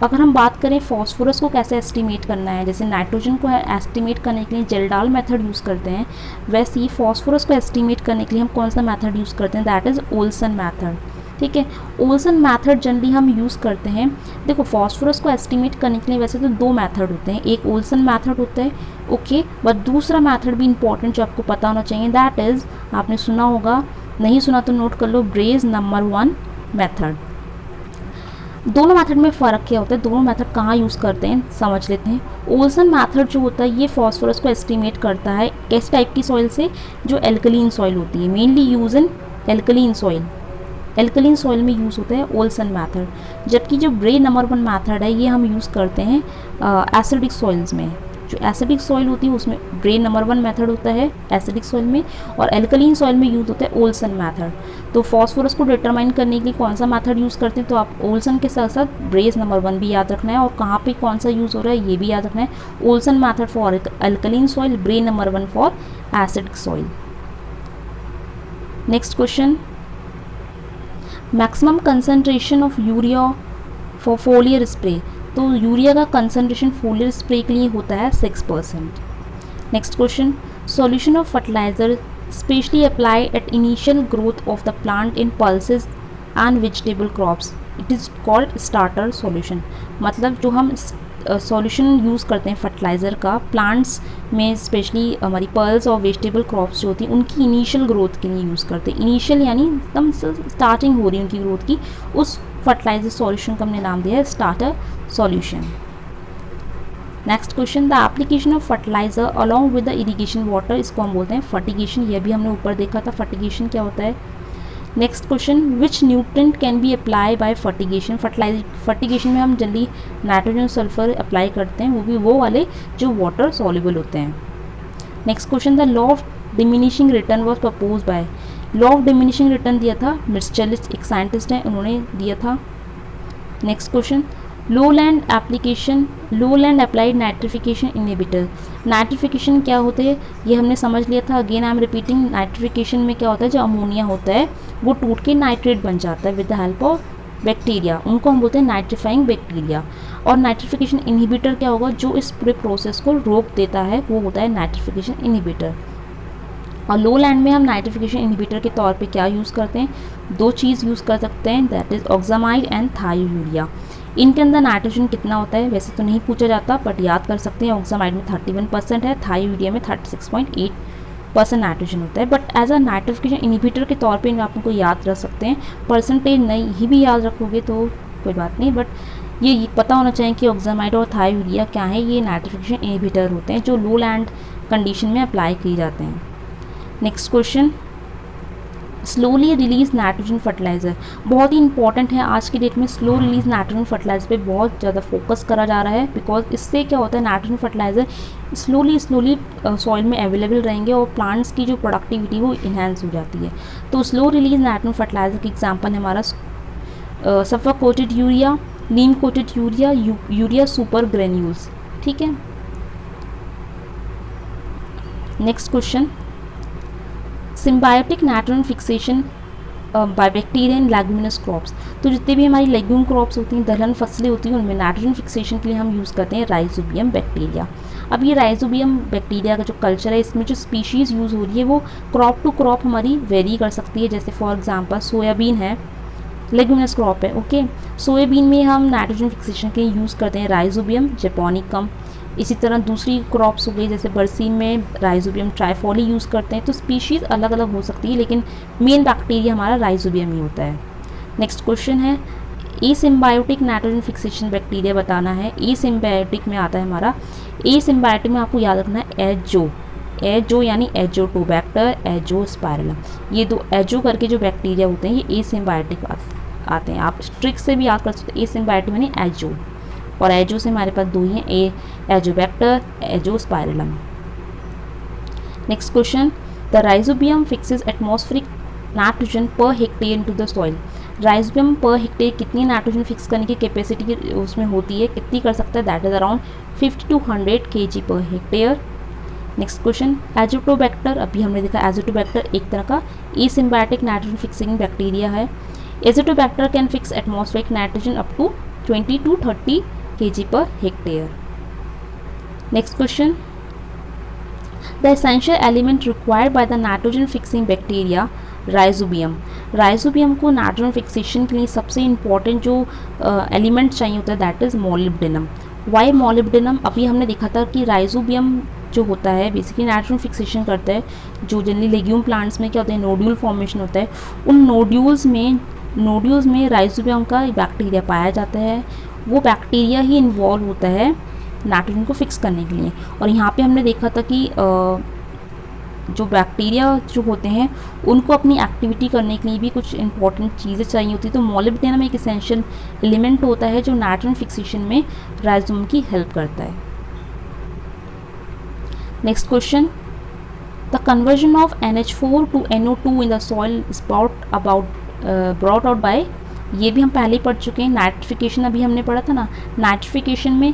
अगर हम बात करें फास्फोरस को कैसे एस्टिमेट करना है, जैसे नाइट्रोजन को एस्टिमेट करने के लिए जर्डाल मेथड यूज़ करते हैं, वैसे ही फास्फोरस को एस्टिमेट करने के लिए हम कौन सा मेथड यूज़ करते हैं, दैट इज़ ओल्सन मेथड। ठीक है, ओल्सन मेथड जनरली हम यूज़ करते हैं। देखो, फास्फोरस को एस्टिमेट करने के लिए वैसे तो दो मेथड होते हैं, एक ओल्सन मेथड होता है, ओके, बट दूसरा मेथड भी इंपॉर्टेंट जो आपको पता होना चाहिए, दैट इज़, आपने सुना होगा, नहीं सुना तो नोट कर लो, ब्रेज नंबर 1 मेथड। दोनों मेथड में फ़र्क क्या होता है, दोनों मेथड कहाँ यूज़ करते हैं समझ लेते हैं। ओल्सन मेथड जो होता है ये फास्फोरस को एस्टिमेट करता है किस टाइप की सॉइल से, जो एल्कलीन सॉइल होती है, mainly use in alkaline soil, alkaline soil में यूज़ होता है ओल्सन मेथड। जबकि जो ब्रे नंबर 1 मेथड है ये हम यूज़ करते हैं एसिडिक सॉइल्स में। जो एसिडिक सॉइल होती है उसमें ब्रे नंबर 1 मेथड होता है एसिडिक सॉइल में, और एल्कलीन सॉइल में यूज़ होता है ओल्सन मेथड। तो फॉस्फोरस को डिटरमाइन करने के लिए कौन सा मेथड यूज़ करते हैं, तो आप ओल्सन के साथ साथ ब्रेज नंबर 1 भी याद रखना है, और कहाँ पे कौन सा यूज़ हो रहा है ये भी याद रखना है। Olsen method for alkaline soil, Bray number 1 for acidic soil. Next question, maximum concentration of urea for foliar spray, तो यूरिया का कंसनट्रेशन फोलियर स्प्रे के लिए होता है 6%। नेक्स्ट क्वेश्चन, solution of fertiliser specially apply at initial growth of the plant in pulses and vegetable crops, it is called starter solution. मतलब जो हम सॉल्यूशन यूज़ करते हैं फर्टिलाइज़र का प्लांट्स में, स्पेशली हमारी पर्ल्स और वेजिटेबल क्रॉप्स जो होती हैं उनकी इनिशियल ग्रोथ के लिए यूज़ करते हैं। इनिशियल यानी एकदम स्टार्टिंग हो रही है उनकी ग्रोथ की, उस फर्टिलाइजर सॉल्यूशन का हमने नाम दिया है starter solution. Next question, the application of fertiliser along with the irrigation water, इसको हम बोलते हैं फर्टिगेशन। ये भी हमने ऊपर देखा था फर्टिगेशन क्या होता है। Next question, which nutrient can be apply bye fertigation, fertigation में हम जल्दी नाइट्रोजन सल्फर अप्लाई करते हैं, वो भी वो वाले जो वाटर सॉल्युबल होते हैं। Next question, the law of diminishing return was propose by, law of diminishing return दिया था मिर्चलिस, एक साइंटिस्ट हैं, उन्होंने दिया था। नेक्स्ट क्वेश्चन, लो land applied nitrification inhibitor, nitrification क्या होते हैं ये हमने समझ लिया था। Again I am repeating, nitrification में क्या होता है, जो अमोनिया होता है वो टूट के नाइट्रेट बन जाता है with the help of bacteria, उनको हम बोलते हैं नाइट्रीफाइंग बैक्टीरिया। और नाइट्रिफिकेशन इनहिबिटर क्या होगा, जो इस पूरे प्रोसेस को रोक देता है वो होता है नाइट्रिफिकेशन इनहिबिटर। और लो लैंड में हम नाइट्रिफिकेशन इनहिबिटर के तौर पे क्या यूज़ करते हैं, दो चीज़ यूज़ कर सकते हैं, दैट इज़ ऑक्सामाइड एंड थायोयूरिया। इनके अंदर नाइट्रोजन कितना होता है वैसे तो नहीं पूछा जाता, बट याद कर सकते हैं, ऑक्सामाइड में 31% है, थायोयूरिया में 36.8% नाइट्रोजन होता है। But as a nitrification inhibitor के तौर पे आप उनको याद रख सकते हैं, परसेंटेज नहीं ही भी याद रखोगे तो कोई बात नहीं, बट ये पता होना चाहिए कि ऑक्सामाइड और थायोयूरिया क्या है, ये नाइट्रिफिकेशन इनहिबिटर होते हैं जो लो लैंड कंडीशन में अप्लाई किए जाते हैं। Next question, slowly release nitrogen fertiliser, बहुत ही इंपॉर्टेंट है आज की डेट में। स्लो रिलीज नाइट्रोजन फर्टिलाइज़र पे बहुत ज़्यादा फोकस करा जा रहा है, बिकॉज इससे क्या होता है, नाइट्रोजन फर्टिलाइज़र स्लोली सॉइल में अवेलेबल रहेंगे और प्लांट्स की जो प्रोडक्टिविटी वो इन्हेंस हो जाती है। तो स्लो रिलीज नाइट्रोजन फर्टिलाइज़र की एग्जाम्पल है हमारा sulphur coated urea, neem coated urea, urea super granules. ठीक है, next question, symbiotic nitrogen fixation by bacteria in leguminous crops, तो जितने भी हमारी लेग्यूम क्रॉप्स होती हैं, दलहन फसलें होती हैं, उनमें नाइट्रोजन फिक्सेशन के लिए हम यूज़ करते हैं राइजोबियम बैक्टीरिया। अब ये राइजोबियम बैक्टीरिया का जो कल्चर है, इसमें जो स्पीशीज़ यूज़ हो रही है वो क्रॉप टू क्रॉप हमारी वेरी कर सकती है। जैसे फॉर एग्जांपल सोयाबीन है, लेग्यूमिनस क्रॉप है, ओके। सोयाबीन में हम नाइट्रोजन फिक्सेशन के लिए यूज़ करते हैं राइजोबियम जैपोनिकम। इसी तरह दूसरी क्रॉप्स हो गई, जैसे बरसीम में राइजोबियम ट्राइफोली यूज़ करते हैं। तो स्पीशीज़ अलग अलग हो सकती है, लेकिन मेन बैक्टीरिया हमारा राइजोबियम ही होता है। नेक्स्ट क्वेश्चन है, एसिम्बायोटिक नाइट्रोजन फिक्सेशन बैक्टीरिया बताना है। एसिम्बायोटिक में आता है हमारा, एसिम्बायोटिक में आपको याद रखना है एजो, एजो यानी एजोटोबैक्टर, एजोस्पाइरलम। ये दो एजो करके जो बैक्टीरिया होते हैं ये एसिम्बायोटिक आते हैं। आप ट्रिक से भी याद कर सकते हैं, एसिम्बायोटिक यानी एजो, और एजो से हमारे पास दो ही हैं, Azotobacter, Azospirillum. Next question, the Rhizobium fixes atmospheric nitrogen per hectare into the soil. Rhizobium per hectare कितनी नाइट्रोजन फिक्स करने की कैपेसिटी उसमें होती है, कितनी कर सकता है, that is around 50 to 100 kg per hectare. Next question, azotobacter, अभी हमने देखा एजोटोबैक्टर एक तरह का एसिम्बायोटिक नाइट्रोजन फिक्सिंग बैक्टीरिया है। Azotobacter can fix atmospheric nitrogen up to 20 to 30 kg per hectare. Next question, the essential element required by the nitrogen fixing bacteria rhizobium. Rhizobium को nitrogen fixation के लिए सबसे important जो element चाहिए होता है that is molybdenum. Y molybdenum? अभी हमने देखा था कि राइजोबियम जो होता है बेसिकली नाइट्रोजन फिक्सेशन करता है। जो जनरली लेग्यूम प्लांट्स में क्या होता है, नोड्यूल फॉर्मेशन होता है, उन नोड्यूल्स में राइजोबियम का बैक्टीरिया पाया जाता है। वो बैक्टीरिया ही इन्वॉल्व होता है नाइट्रोजन को फिक्स करने के लिए। और यहाँ पे हमने देखा था कि जो बैक्टीरिया जो होते हैं उनको अपनी एक्टिविटी करने के लिए भी कुछ इंपॉर्टेंट चीज़ें चाहिए होती है। तो मोलिब्डेनम एक एसेंशियल एलिमेंट होता है जो नाइट्रोजन फिक्सेशन में राइजोबियम की हेल्प करता है। Next question, the conversion of NH4 to NO2 in the soil is brought out by, ये भी हम पहले ही पढ़ चुके हैं। नाइट्रिफिकेशन अभी हमने पढ़ा था ना, नाइट्रिफिकेशन में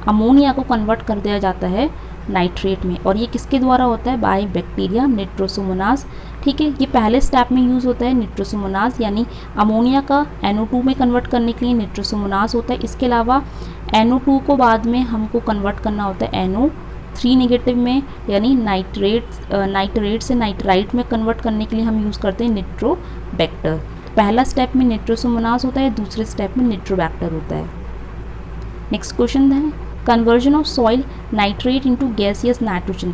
अमोनिया को कन्वर्ट कर दिया जाता है नाइट्रेट में, और ये किसके द्वारा होता है, बाय बैक्टीरिया निट्रोसोमोनास। ठीक है, ये पहले स्टेप में यूज़ होता है निट्रोसोमोनास, यानी अमोनिया का NO2 में कन्वर्ट करने के लिए निट्रोसोमोनास होता है। इसके अलावा NO2 को बाद में हमको कन्वर्ट करना होता है NO3 नेगेटिव में, यानी नाइट्रेट से नाइट्राइट में कन्वर्ट करने के लिए हम यूज़ करते हैं निट्रोबैक्टर। पहला स्टेप में निट्रोसोमोनास होता है, दूसरे स्टेप में निट्रोबैक्टर होता है। नेक्स्ट क्वेश्चन है, conversion of soil nitrate into gaseous nitrogen.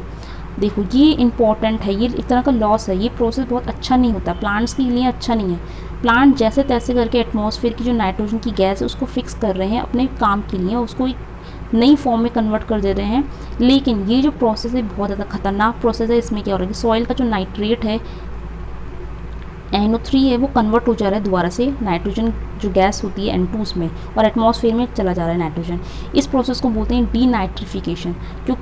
देखो ये इंपॉर्टेंट है, ये एक तरह का लॉस है, ये प्रोसेस बहुत अच्छा नहीं होता, प्लांट्स के लिए अच्छा नहीं है। प्लांट जैसे तैसे करके एटमॉस्फेयर की जो नाइट्रोजन की गैस है उसको फिक्स कर रहे हैं अपने काम के लिए, उसको एक नई फॉर्म में कन्वर्ट कर दे रहे हैं। लेकिन ये जो प्रोसेस है बहुत ज़्यादा खतरनाक प्रोसेस है। इसमें क्या हो रहा है कि सॉइल का जो नाइट्रेट है NO3 है वो कन्वर्ट हो जा रहा है दोबारा से नाइट्रोजन जो गैस होती है N2 उसमें, और एटमॉस्फेयर में चला जा रहा है नाइट्रोजन। इस प्रोसेस को बोलते हैं डीनाइट्रिफिकेशन। जो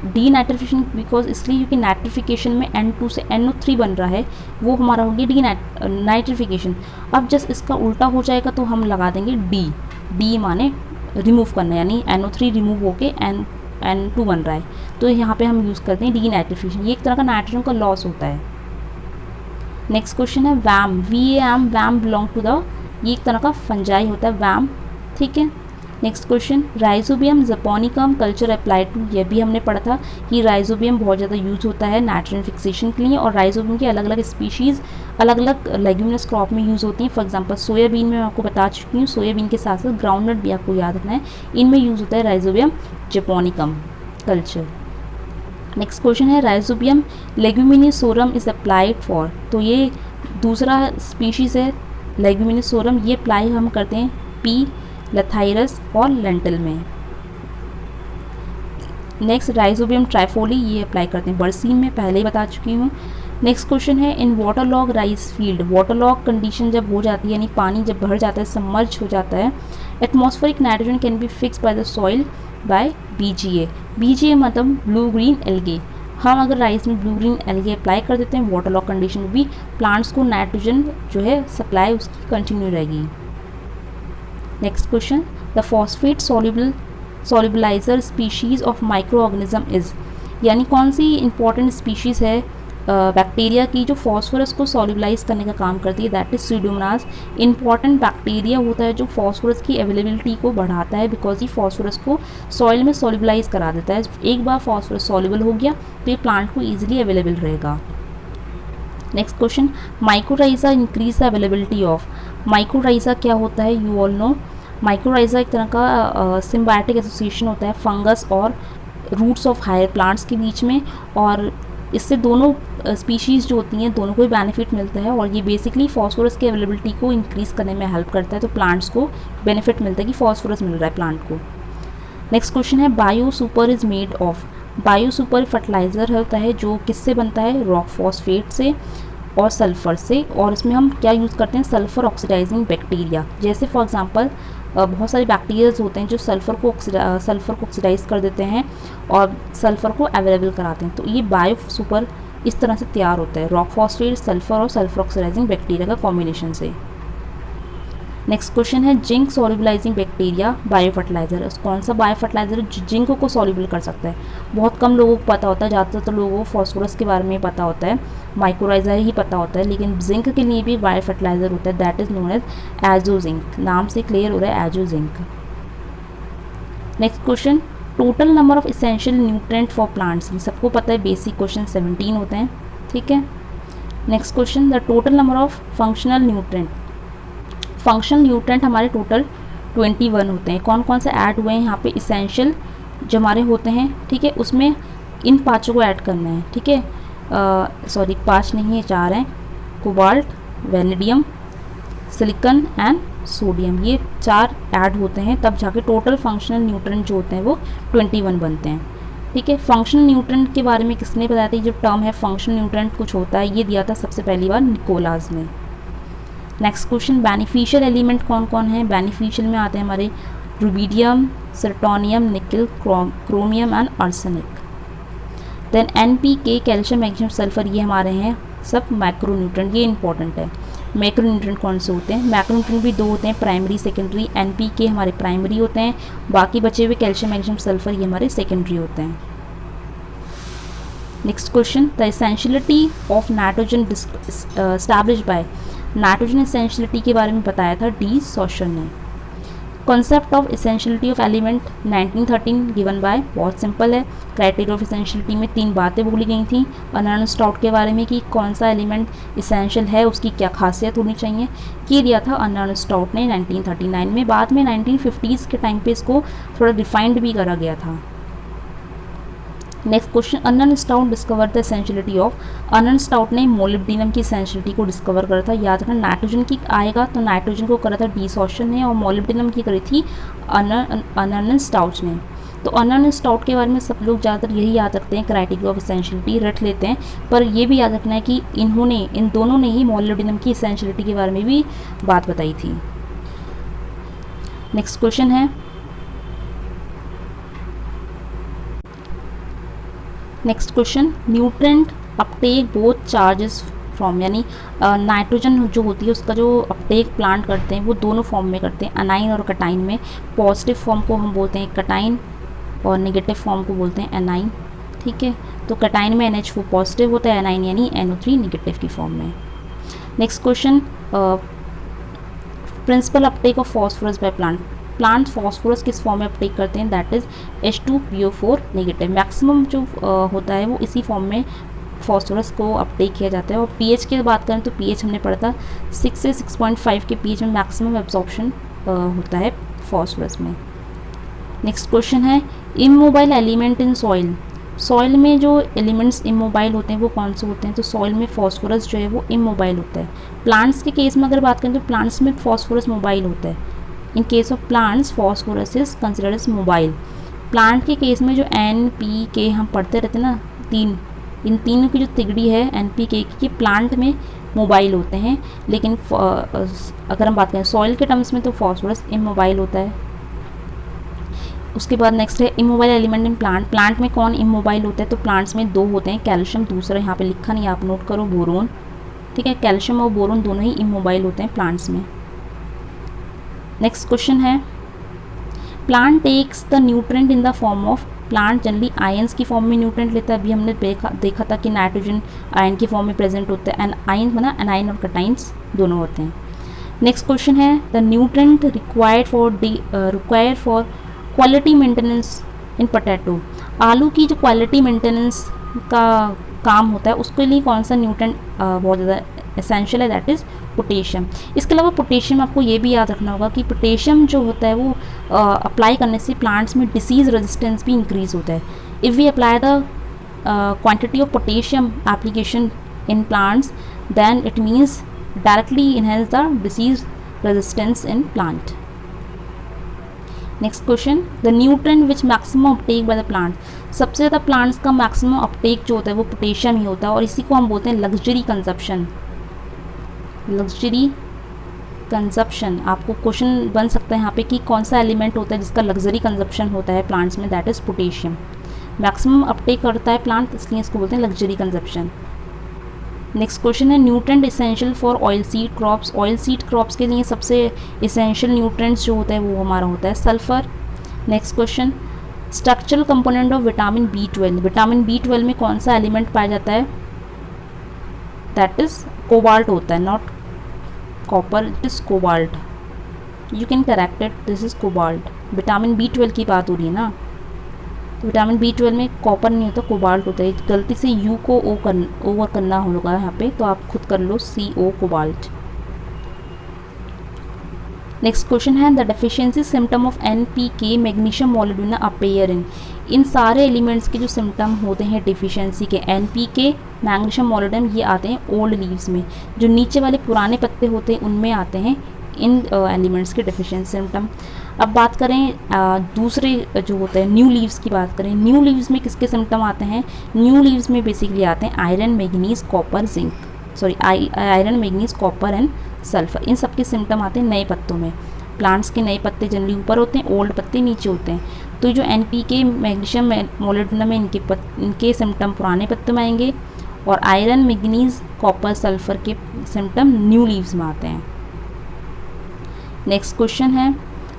डीनाइट्रिफिकेशन बिकॉज इसलिए क्योंकि नाइट्रिफिकेशन में N2 से NO3 बन रहा है, वो हमारा हो गया नाइट्रिफिकेशन। अब जस्ट इसका उल्टा हो जाएगा तो हम लगा देंगे डी माने रिमूव करना, यानी NO3 रिमूव होके N2 बन रहा है, तो यहाँ पे हम यूज़ करते हैं डीनाइट्रिफिकेशन। ये एक तरह का नाइट्रोजन का लॉस होता है। नेक्स्ट क्वेश्चन है वैम, VAM, वैम बिलोंग टू द, ये एक तरह का फंजाई होता है वैम। ठीक है, next question, rhizobium japonicum culture apply to, ये भी हमने पढ़ा था कि राइजोबियम बहुत ज़्यादा यूज होता है नाइट्रोजन फिक्सेशन के लिए, और राइजोबियम की अलग अलग स्पीशीज़ अलग अलग लेग्यूमिनस क्रॉप में यूज़ होती हैं। फॉर एग्जांपल सोयाबीन में मैं आपको बता चुकी हूँ, सोयाबीन के साथ साथ ग्राउंडनट भी आपको याद रखना है, इनमें यूज़ होता है rhizobium japonicum culture. Next question है राइजोबियम लेग्यूमिनिसोरम इज अप्लाइड फॉर, तो ये दूसरा स्पीशीज़ है लेग्यूमिनिसोरम, ये अप्लाई हम करते हैं पी लथाइरस और लेंटिल में। नेक्स्ट राइजोबियम ट्राइफोली, ये अप्लाई करते हैं बरसीम में, पहले ही बता चुकी हूँ। नेक्स्ट क्वेश्चन है इन वाटरलॉग राइस फील्ड, वाटरलॉग कंडीशन जब हो जाती है यानी पानी जब भर जाता है, सबमर्ज हो जाता है, atmospheric nitrogen can be fix by the soil by BGA मतलब ब्लू ग्रीन एल्गे। हम अगर राइस में ब्लू ग्रीन एल्गे अप्लाई कर देते हैं वाटरलॉग कंडीशन में भी प्लांट्स को नाइट्रोजन जो है सप्लाई उसकी कंटिन्यू रहेगी। Next question, the phosphate solubiliser species of microorganism is, यानी कौन सी इंपॉर्टेंट स्पीशीज़ है बैक्टीरिया की जो फॉस्फोरस को सॉल्युबलाइज करने का काम करती है, that is Pseudomonas. Important bacteria होता है जो फॉस्फोरस की अवेलेबिलिटी को बढ़ाता है, बिकॉज ये फॉस्फोरस को सॉइल में सॉल्युबलाइज करा देता है। एक बार फॉस्फोरस सॉल्युबल हो गया तो ये प्लांट को ईजिली अवेलेबल रहेगा। Next question, mycorrhiza increase the availability of. Mycorrhiza क्या होता है, यू ऑल नो। माइक्रोराइजा एक तरह का सिम्बायोटिक एसोसिएशन होता है फंगस और रूट्स ऑफ हायर प्लांट्स के बीच में, और इससे दोनों स्पीशीज़ जो होती हैं दोनों को ही बेनिफिट मिलता है, और ये बेसिकली फॉस्फोरस की अवेलेबिलिटी को इंक्रीज़ करने में हेल्प करता है। तो प्लांट्स को बेनिफिट मिलता है कि फॉस्फोरस मिल रहा है प्लांट को। नेक्स्ट क्वेश्चन है, bio super is made of. Bio super fertiliser होता है जो किससे बनता है, रॉक फॉस्फेट से और सल्फ़र से, और इसमें हम क्या यूज़ करते हैं, सल्फ़र ऑक्सीडाइजिंग बैक्टीरिया। जैसे फॉर एग्जांपल बहुत सारे बैक्टीरियाज होते हैं जो सल्फ़र को ऑक्सीडाइज कर देते हैं और सल्फ़र को अवेलेबल कराते हैं। तो ये बायो सुपर इस तरह से तैयार होता है, रॉक फॉस्फेट, सल्फ़र और सल्फ़र ऑक्सीडाइजिंग बैक्टीरिया का कॉम्बिनेशन से। नेक्स्ट क्वेश्चन है, zinc solubilising bacteria bio fertiliser. कौन सा बायो फर्टिलाइजर जो जिंक को सॉल्युबल कर सकता है, बहुत कम लोगों को पता होता है। ज़्यादातर लोगों को फॉस्फोरस के बारे में पता होता है, माइक्रोराइजा ही पता होता है, लेकिन जिंक के लिए भी बायो फर्टिलाइजर होता है, that is known as Azozinc. नाम से क्लियर हो रहा है, Azozinc. Next question, total number of essential nutrient for plants. सबको पता है, बेसिक क्वेश्चन 17 होते हैं, ठीक है। Next question, the total number of functional nutrient. Functional nutrient हमारे टोटल 21 होते हैं। कौन कौन से ऐड हुए हैं यहाँ पे, इसेंशियल जो हमारे होते हैं, ठीक है, उसमें इन पाँचों को ऐड करना है, ठीक है। सॉरी 5 नहीं है, 4 हैं, cobalt, vanadium, silicon and sodium, ये 4 ऐड होते हैं, तब जाके टोटल फंक्शनल न्यूट्रेंट जो होते हैं वो 21 बनते हैं, ठीक है। फंक्शनल न्यूट्रेंट के बारे में किसने बताया था, जो टर्म है फंक्शनल न्यूट्रेंट कुछ होता है, ये दिया था सबसे पहली बार निकोलास ने। नेक्स्ट क्वेश्चन, बेनिफिशियल एलिमेंट कौन कौन है। बेनिफिशियल में आते हैं हमारे rubidium, strontium, nickel, chromium and arsenic. Then NPK, calcium, magnesium, sulphur, ये हमारे हैं सब मैक्रोन्यूट्रेंट, ये इंपॉर्टेंट है। मैक्रोन्यूट्रेंट कौन से होते हैं, मैक्रोन्यूट्रेंट भी 2 होते हैं, प्राइमरी सेकेंडरी। NPK हमारे प्राइमरी होते हैं, बाकी बचे हुए कैल्शियम, मैग्नीशियम, सल्फर ये हमारे सेकेंडरी होते हैं। Next question, the essentiality of nitrogen established bye. Nitrogen essentiality के बारे में बताया था डी सॉशर ने। Concept of essentiality of element 1913 given by, बहुत सिंपल है। क्राइटेरिया ऑफ एसेंशियलिटी में 3 बातें बोली गई थी। अर्नस्ट स्टाउट के बारे में कि कौन सा एलिमेंट इसेंशियल है, उसकी क्या खासियत होनी चाहिए, ये दिया था अर्नस्ट स्टाउट ने 1939 में। बाद में 1950s के टाइम पे इसको थोड़ा डिफाइंड भी करा गया था। Next question, Ernst stout discover the essentiality of. Ernst stout ने मोलिब्डेनम की एसेंशियलिटी को डिस्कवर करा था। याद रखना, नाइट्रोजन की आएगा तो नाइट्रोजन को करा था डी सॉशर ने, और मोलिब्डेनम की करी थी अर्नस्ट स्टाउट ने। तो अर्नस्ट स्टाउट के बारे में सब लोग ज़्यादातर यही याद रखते हैं, क्राइटेरिया ऑफ एसेंशियलिटी रट लेते हैं, पर ये भी याद रखना है कि इन दोनों ने ही मोलिब्डेनम की एसेंशियलिटी के बारे में भी बात बताई थी। नेक्स्ट क्वेश्चन है, next question, nutrient Uptake both charges from, यानी नाइट्रोजन जो होती है उसका जो अपटेक प्लांट करते हैं वो दोनों फॉर्म में करते हैं, अनाइन और कटाइन में। पॉजिटिव फॉर्म को हम बोलते हैं कटाइन और नेगेटिव फॉर्म को बोलते हैं एनाइन, ठीक है। तो कटाइन में NH4 पॉजिटिव होता है, एनाइन यानी NO3 नेगेटिव की फॉर्म में। Next question, principal uptake of phosphorus by plant. Plant phosphorus किस फॉर्म में अपटेक करते हैं, that is H2PO4 negative. Maximum जो होता है वो इसी फॉर्म में फॉस्फोरस को अपटेक किया जाता है। और pH की बात करें तो pH हमने पढ़ा था 6 से 6.5 के pH में मैक्सिमम एब्जॉर्प्शन होता है फॉस्फोरस में। नेक्स्ट क्वेश्चन है, immobile element in soil. Soil में जो एलिमेंट्स इमोबाइल होते हैं वो कौन से होते हैं, तो सॉइल में फॉस्फोरस जो है वो इमोबाइल होता है। प्लांट्स के केस में अगर बात करें तो प्लांट्स में फॉस्फोरस मोबाइल होता है। In case of plants phosphorus is considered as mobile. Plant के केस में जो NPK हम पढ़ते रहते हैं ना, इन तीनों की जो तिगड़ी है NPK की, प्लांट में मोबाइल होते हैं, लेकिन अगर हम बात करें सॉइल के टर्म्स में तो फॉस्फोरस इमोबाइल होता है। उसके बाद नेक्स्ट है immobile element in plant. Plant में कौन इमोबाइल होता है, तो प्लांट्स में 2 होते हैं, कैल्शियम, दूसरा यहाँ पे लिखा नहीं, आप नोट करो, बोरोन, ठीक है। कैल्शियम और बोरोन दोनों ही इमोबाइल होते हैं प्लांट्स में। नेक्स्ट क्वेश्चन है, plant takes the nutrient in the form of plant generally ions की फॉर्म में न्यूट्रेंट लेता है। अभी हमने देखा था कि नाइट्रोजन आयन की फॉर्म में प्रेजेंट होता है, एंड आयन बना एनाइन और कटाइंस दोनों होते हैं। नेक्स्ट क्वेश्चन है the nutrient required for quality maintenance in potato. आलू की जो क्वालिटी मेंटेनेंस का काम होता है उसके लिए कौन सा न्यूट्रेंट बहुत ज़्यादा एसेंशियल है, दैट इज़ पोटेशियम। इसके अलावा पोटेशियम आपको ये भी याद रखना होगा कि पोटेशियम जो होता है वो अप्लाई करने से प्लांट्स में डिसीज़ रेजिस्टेंस भी इंक्रीज होता है। If we apply the quantity of potassium application in plants then it means directly enhance the disease resistance in plant. Next question, the nutrient which maximum uptake by the plant. सबसे ज़्यादा plants का maximum Uptake जो होता है वो potassium ही होता है, और इसी को हम बोलते हैं लग्जरी कंजप्शन। लग्जरी कंजप्शन आपको क्वेश्चन बन सकता है यहाँ पे कि कौन सा एलिमेंट होता है जिसका लग्जरी कंजप्शन होता है प्लांट्स में, that is potassium. Maximum Uptake करता है प्लांट, इसलिए इसको बोलते हैं लग्जरी कंजप्शन। नेक्स्ट क्वेश्चन है nutrient essential for oil seed crops. Oil seed crops के लिए सबसे इसेंशियल न्यूट्रेंट्स जो होता है वो हमारा होता है sulphur. Next question, structural component of vitamin B12। Vitamin B12 में कौन सा एलिमेंट पाया जाता है, दैट इज कोबाल्ट होता है, not copper, it is cobalt. You can correct it, this is cobalt. Vitamin B12 की बात हो रही है ना, तो विटामिन B12 में कॉपर नहीं होता, कोबाल्ट होता है। गलती से यू को ओवर करना होगा यहाँ पे, तो आप खुद कर लो CO कोबाल्ट। नेक्स्ट क्वेश्चन है the deficiency symptom of NPK magnesium molecule appear in सारे एलिमेंट्स के जो सिम्टम होते हैं डिफिशियंसी के, NPK मैग्नीशियम मॉलिक्यूल ये आते हैं ओल्ड लीव्स में, जो नीचे वाले पुराने पत्ते होते हैं उनमें आते हैं इन एलिमेंट्स के डिफिशियंसी सिम्टम। अब बात करें दूसरे जो होते हैं न्यू लीव्स की बात करें, न्यू लीव्स में किसके सिम्टम आते हैं, न्यू लीव्स में बेसिकली आते हैं iron, manganese, copper, zinc, sorry iron, manganese, copper and sulphur, इन सब के सिम्टम आते हैं नए पत्तों में। प्लांट्स के नए पत्ते जनरली ऊपर होते हैं, ओल्ड पत्ते नीचे होते हैं, तो जो NPK मैग्नीशियम मॉलिक्यूल में इनके सिम्टम पुराने पत्तों में आएंगे, और आयरन, मैग्नीज, कॉपर, सल्फर के सिम्टम न्यू लीव्स में आते हैं। नेक्स्ट क्वेश्चन है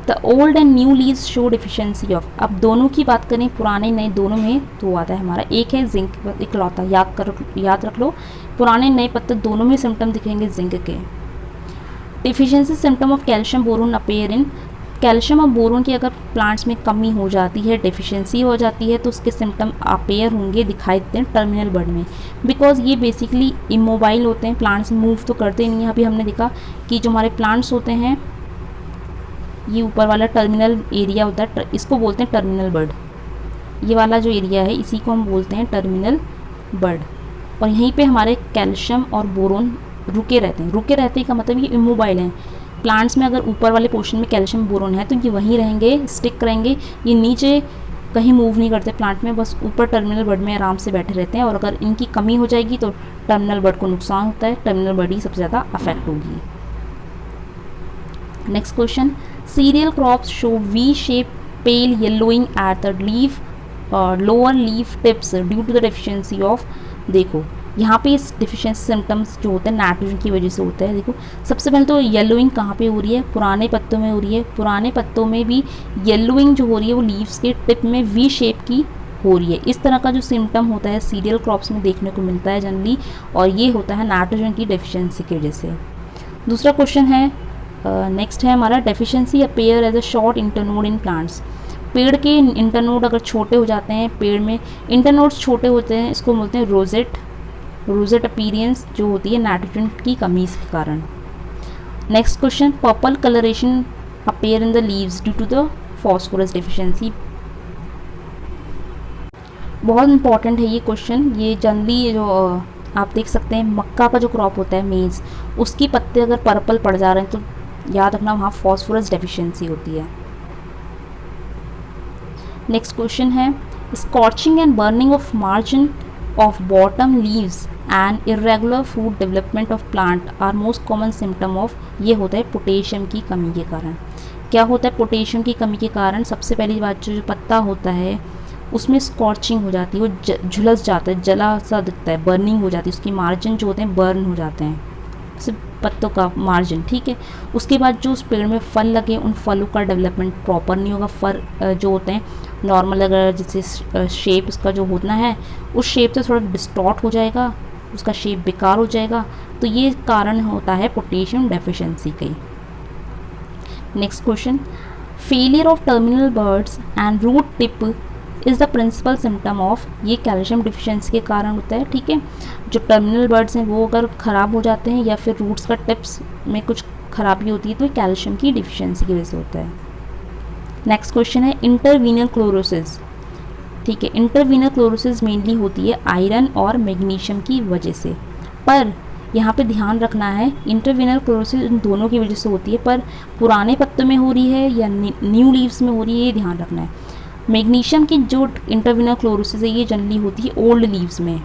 the old and new leaves show deficiency of. अब दोनों की बात करें, पुराने नए दोनों में, तो आता है हमारा एक है जिंक, इकलौता, याद रख लो, पुराने नए पत्ते दोनों में सिम्टम दिखेंगे जिंक के। Deficiency symptom of calcium boron appear in. Calcium और बोरोन की अगर प्लांट्स में कमी हो जाती है, डेफिशिएंसी हो जाती है, तो उसके सिम्टम अपेयर होंगे, दिखाई देते हैं टर्मिनल बड में, बिकॉज ये बेसिकली इमोबाइल होते हैं, प्लांट्स मूव तो करते नहीं हैं। अभी हमने देखा कि जो हमारे प्लांट्स होते हैं, ये ऊपर वाला टर्मिनल एरिया होता है, इसको बोलते हैं टर्मिनल बड। ये वाला जो एरिया है इसी को हम बोलते हैं टर्मिनल बड, और यहीं पे हमारे कैल्शियम और बोरोन रुके रहते हैं। रुके रहते का मतलब ये इमोबाइल हैं। प्लांट्स में अगर ऊपर वाले पोर्शन में कैल्शियम बोरोन है तो ये वहीं रहेंगे, स्टिक करेंगे, ये नीचे कहीं मूव नहीं करते प्लांट में, बस ऊपर टर्मिनल बड में आराम से बैठे रहते हैं, और अगर इनकी कमी हो जाएगी तो टर्मिनल बड को नुकसान होता है, टर्मिनल बड ही सबसे ज़्यादा अफेक्ट होगी। Next question, cereal crops show V shape pale yellowing at the leaf lower leaf tips due to the deficiency of. देखो यहाँ पे इस डिफिशिएंसी सिम्टम्स जो होते हैं नाइट्रोजन की वजह से होता है। देखो सबसे पहले तो येलोइंग कहाँ पे हो रही है, पुराने पत्तों में हो रही है। पुराने पत्तों में भी येलोइंग जो हो रही है वो लीव्स के टिप में वी शेप की हो रही है। इस तरह का जो सिम्टम होता है सीरियल क्रॉप्स में देखने को मिलता है जनरली, और ये होता है नाइट्रोजन की डेफिशिएंसी की वजह से। दूसरा क्वेश्चन है, नेक्स्ट है हमारा, deficiency appear as a short internode in plants. पेड़ के इंटरनोड अगर छोटे हो जाते हैं, पेड़ में इंटरनोड्स छोटे होते हैं, इसको बोलते हैं रोजेट अपीयरेंस जो होती है नाइट्रोजन की कमी के कारण। Next question, purple colouration appear in the leaves due to the phosphorus deficiency. बहुत इंपॉर्टेंट है ये क्वेश्चन। ये जनरली जो आप देख सकते हैं मक्का का जो क्रॉप होता है मेज, उसकी पत्ते अगर पर्पल पड़ जा रहे हैं तो याद रखना वहाँ फॉस्फोरस डेफिशिएंसी होती है। नेक्स्ट क्वेश्चन है, scorching and burning of margin of bottom leaves and irregular food development of plant are most common symptom of. ये होता है पोटेशियम की कमी के कारण। क्या होता है पोटेशियम की कमी के कारण? सबसे पहली बात जो पत्ता होता है उसमें स्कॉचिंग हो जाती है, वो झुलस जाता है, जला सा दिखता है, बर्निंग हो जाती है, उसकी मार्जिन जो होते हैं बर्न हो जाते हैं, सिर्फ पत्तों का मार्जिन, ठीक है। उसके बाद जो उस पेड़ में फल लगे उन फलों का डेवलपमेंट प्रॉपर नहीं होगा, फल जो होते हैं नॉर्मल अगर जैसे शेप उसका जो होना है उस शेप से थोड़ा डिस्टॉर्ट हो जाएगा, उसका शेप बेकार हो जाएगा, तो ये कारण होता है पोटेशियम डेफिशिएंसी का। Next question, failure of terminal buds and root tip is the principal symptom of, ये कैल्शियम डिफिशिएंसी के कारण होता है। ठीक है, जो टर्मिनल बर्ड्स हैं वो अगर ख़राब हो जाते हैं या फिर रूट्स का टिप्स में कुछ खराबी होती है तो ये कैल्शियम की डिफिशिएंसी की वजह से होता है। नेक्स्ट क्वेश्चन है इंटरवीनल क्लोरोसिस। ठीक है, इंटरवीनल क्लोरोसिस मेनली होती है आयरन और मैग्नीशियम की वजह से, पर यहाँ पे ध्यान रखना है इंटरवीनल क्लोरोसिस इन दोनों की वजह से होती है, पर पुराने पत्तों में हो रही है या न्यू लीव्स में हो रही है ये ध्यान रखना है। मैग्नीशियम की जो इंटरवीनल क्लोरोसिस है ये जनरली होती है ओल्ड लीव्स में,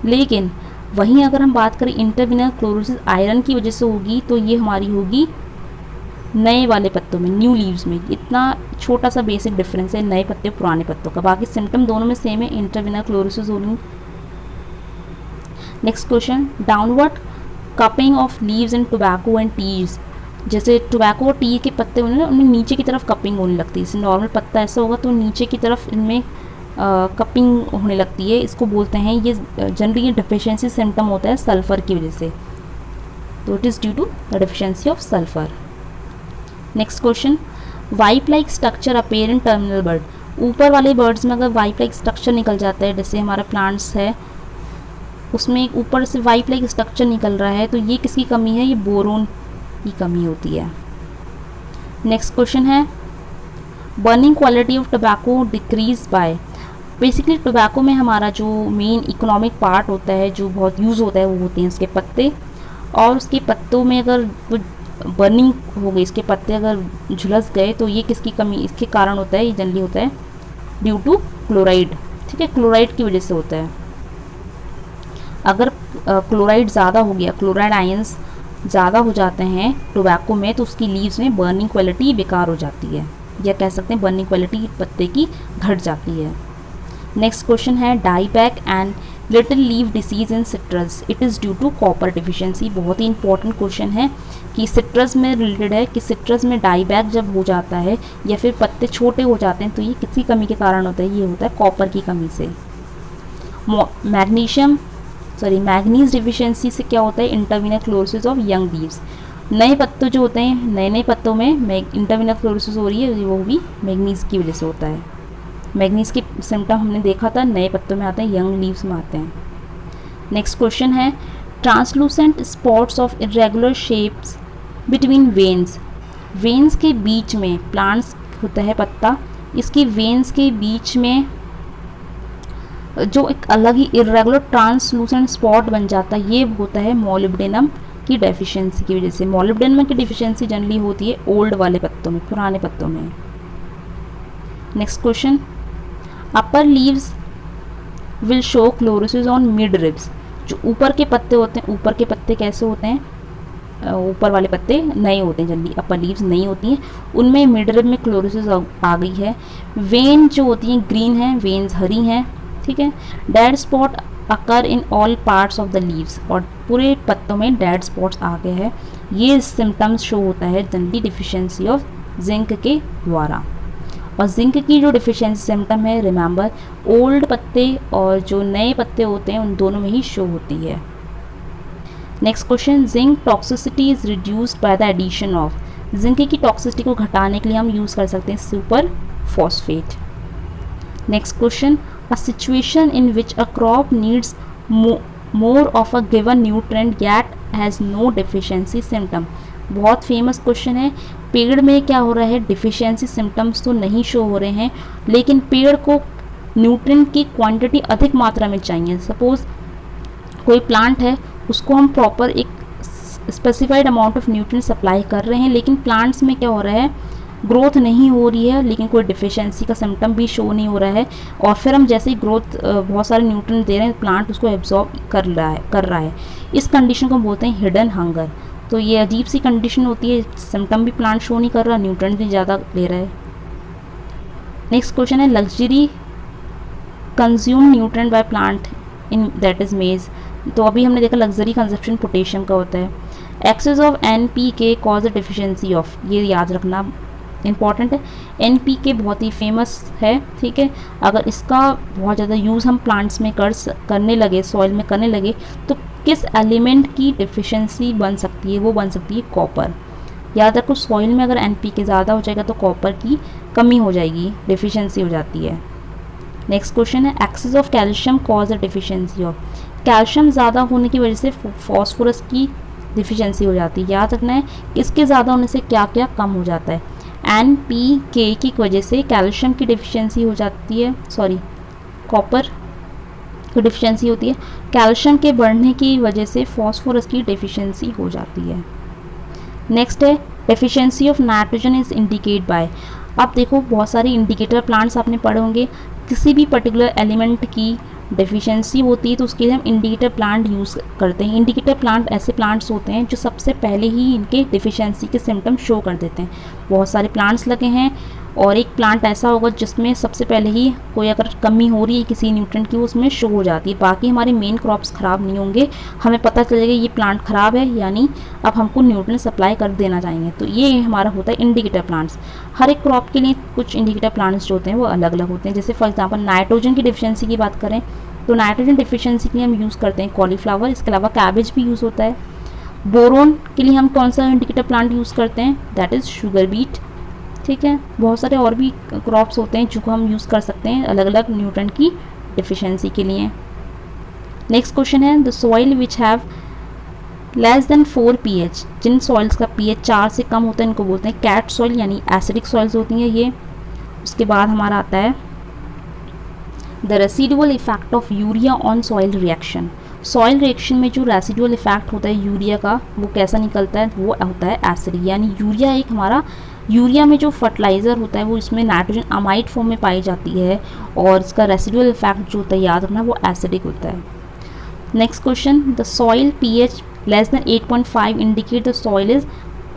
लेकिन वहीं अगर हम बात करें इंटरवीनल क्लोरोसिस आयरन की वजह से होगी तो ये हमारी होगी नए वाले पत्तों में, न्यू लीव्स में। इतना छोटा सा बेसिक डिफरेंस है नए पत्ते पुराने पत्तों का, बाकी सिम्टम दोनों में सेम है, इंटरवीनल क्लोरोसिस होनी। Next question, downward cupping of leaves in tobacco and teas. जैसे टोबैको और टी के पत्ते होने ना उनमें नीचे की तरफ कपिंग होने लगती है। जैसे नॉर्मल पत्ता ऐसा होगा तो नीचे की तरफ इनमें कपिंग होने लगती है, इसको बोलते हैं, ये जनरली डिफिशिएंसी सिम्टम होता है सल्फर की वजह से, तो it is due to the deficiency of sulphur. Next question, whip like structure appear in terminal bud. ऊपर वाले बर्ड्स में अगर वाइप लाइक स्ट्रक्चर निकल जाता है, जैसे हमारा प्लांट्स है उसमें ऊपर से वाइप लाइक स्ट्रक्चर निकल रहा है, तो ये किसकी कमी है, ये बोरोन की कमी होती है। नेक्स्ट क्वेश्चन है burning quality of tobacco decrease by. Basically tobacco में हमारा जो मेन इकोनॉमिक पार्ट होता है जो बहुत यूज़ होता है वो होते हैं उसके पत्ते, और उसके पत्तों में अगर वो बर्निंग हो गई, इसके पत्ते अगर झुलस गए तो ये किसकी कमी, इसके कारण होता है, ये जनरली होता है ड्यू टू क्लोराइड। ठीक है, क्लोराइड की वजह से होता है। अगर क्लोराइड ज़्यादा हो गया, क्लोराइड आयंस ज़्यादा हो जाते हैं टोबैको में तो उसकी लीव्स में बर्निंग क्वालिटी बेकार हो जाती है, या कह सकते हैं बर्निंग क्वालिटी पत्ते की घट जाती है। नेक्स्ट क्वेश्चन है dieback and little leaf disease in citrus, it is due to copper deficiency. बहुत ही इंपॉर्टेंट क्वेश्चन है कि सिट्रस में रिलेटेड है कि सिट्रस में डाईबैक जब हो जाता है या फिर पत्ते छोटे हो जाते हैं तो ये किसकी कमी के कारण होता है, ये होता है कॉपर की कमी से। मैग्नीज डिफिशिएंसी से क्या होता है, interveinal chlorosis of young leaves. नए पत्तों जो होते हैं, नए नए पत्तों में इंटरवीनल क्लोरोसिस हो रही है, वो भी मैग्नीज की वजह से होता है। मैग्नीज के सिम्टम हमने देखा था नए पत्तों में आते हैं, यंग लीव्स में आते हैं। नेक्स्ट क्वेश्चन है translucent spots of irregular shapes between veins. Veins के बीच में, प्लांट्स होता है पत्ता, इसकी वेन्स के बीच में जो एक अलग ही इरेगुलर ट्रांसलूसेंट स्पॉट बन जाता है, ये होता है मोलिब्डेनम की डेफिशिएंसी की वजह से। मोलिब्डेनम की डिफिशिएंसी जनरली होती है ओल्ड वाले पत्तों में, पुराने पत्तों में। Next question, upper leaves will show chlorosis on mid ribs. जो ऊपर के पत्ते होते हैं, ऊपर के पत्ते कैसे होते हैं, ऊपर वाले पत्ते नए होते हैं, जनरली अपर लीव्स नहीं होती हैं, उनमें मिड रिब में क्लोरोसिस आ गई है। वेन जो होती हैं ग्रीन है, वेन्स हरी हैं। ठीक है, dead spot occur in all parts of the leaves, और पूरे पत्तों में डेड स्पॉट्स आ गए हैं। ये सिम्टम्स शो होता है जनरली डिफिशिएंसी ऑफ जिंक के द्वारा। और जिंक की जो डिफिशिएंसी सिम्टम है, रिमेंबर ओल्ड पत्ते और जो नए पत्ते होते हैं उन दोनों में ही शो होती है। Next question, zinc toxicity is reduced by the addition of. Zinc की टॉक्सिसिटी को घटाने के लिए हम यूज़ कर सकते हैं super phosphate. Next question, a situation in which a crop needs more of a given nutrient yet has no deficiency symptom। बहुत फेमस क्वेश्चन है। पेड़ में क्या हो रहा है, डिफिशियंसी सिम्टम्स तो नहीं शो हो रहे हैं, लेकिन पेड़ को न्यूट्रिएंट की क्वांटिटी अधिक मात्रा में चाहिए। सपोज कोई प्लांट है, उसको हम प्रॉपर एक specified amount of nutrient supply कर रहे हैं, लेकिन प्लांट्स में क्या हो रहा है, ग्रोथ नहीं हो रही है, लेकिन कोई डिफिशियंसी का सिम्टम भी शो नहीं हो रहा है। और फिर हम जैसे ही ग्रोथ बहुत सारे न्यूट्रिएंट दे रहे हैं, प्लांट उसको एब्जॉर्ब कर रहा है। इस कंडीशन को बोलते हैं हिडन हंगर। तो ये अजीब सी कंडीशन होती है, सिम्टम भी प्लांट शो नहीं कर रहा, न्यूट्रिएंट भी ज़्यादा ले रहा है। नेक्स्ट क्वेश्चन है luxury consume nutrient by plant in that is मेज। तो अभी हमने देखा लग्जरी कंजप्शन पोटेशियम का होता है। Excess of NPK cause the deficiency of, ये याद रखना, इंपॉर्टेंट है। NPK बहुत ही फेमस है, ठीक है। अगर इसका बहुत ज़्यादा यूज़ हम प्लांट्स में करने लगे, सॉइल में करने लगे, तो किस एलिमेंट की डिफिशिएंसी बन सकती है? वो बन सकती है कॉपर। याद रखो, सॉइल में अगर NPK ज़्यादा हो जाएगा तो कॉपर की कमी हो जाएगी, डिफिशिएंसी हो जाती है। नेक्स्ट क्वेश्चन है, excess of calcium cause the deficiency of. Calcium ज़्यादा होने की वजह से फॉस्फोरस की डिफिशिएंसी हो जाती है। याद रखना है इसके ज़्यादा होने से क्या क्या कम हो जाता है। NPK की वजह से कैल्शियम की डिफिशिएंसी हो जाती है, सॉरी कॉपर की डिफिशिएंसी होती है। कैल्शियम के बढ़ने की वजह से फॉस्फोरस की डिफिशिएंसी हो जाती है। नेक्स्ट है, deficiency of nitrogen is indicate bye. अब देखो, बहुत सारे इंडिकेटर प्लांट्स आपने पढ़े होंगे, किसी भी पर्टिकुलर एलिमेंट की डेफिशिएंसी होती है तो उसके लिए हम इंडिकेटर प्लांट यूज़ करते हैं। इंडिकेटर प्लांट ऐसे प्लांट्स होते हैं जो सबसे पहले ही इनके डेफिशिएंसी के सिम्टम शो कर देते हैं। बहुत सारे प्लांट्स लगे हैं और एक प्लांट ऐसा होगा जिसमें सबसे पहले ही कोई अगर कमी हो रही है किसी न्यूट्रिएंट की, वो उसमें शो हो जाती है। बाकी हमारे मेन क्रॉप्स ख़राब नहीं होंगे, हमें पता चलेगा ये प्लांट ख़राब है, यानी अब हमको न्यूट्रिएंट सप्लाई कर देना चाहिए। तो ये हमारा होता है इंडिकेटर प्लांट्स। हर एक क्रॉप के लिए कुछ इंडिकेटर प्लांट्स जो होते हैं वो अलग अलग होते हैं। जैसे फॉर एग्जाम्पल नाइट्रोजन की डिफिशिएंसी की बात करें तो नाइट्रोजन डिफिशिएंसी के लिए हम यूज़ करते हैं कॉलीफ्लावर, इसके अलावा कैबेज भी यूज़ होता है। बोरोन के लिए हम कौन सा इंडिकेटर प्लांट यूज़ करते हैं? दैट इज़ शुगर बीट, ठीक है। बहुत सारे और भी क्रॉप्स होते हैं जिनको हम यूज़ कर सकते हैं अलग अलग न्यूट्रिएंट की डिफिशिएंसी के लिए। नेक्स्ट क्वेश्चन है, the soil which have less than 4 pH, जिन सॉइल्स का pH 4 से कम होता है इनको बोलते हैं कैट सॉइल, यानी एसिडिक सॉइल्स होती हैं ये। उसके बाद हमारा आता है the residual effect of urea on soil reaction. Soil reaction में जो रेसिडुअल इफेक्ट होता है यूरिया का, वो कैसा निकलता है? वो होता है एसिडिक, यानी यूरिया एक हमारा, यूरिया में जो फर्टिलाइज़र होता है वो इसमें नाइट्रोजन अमाइड फॉर्म में पाई जाती है और इसका रेसिडुअल इफेक्ट जो होता है, याद रखना, वो एसिडिक होता है। Next question, the soil pH less than 8.5 indicate the soil is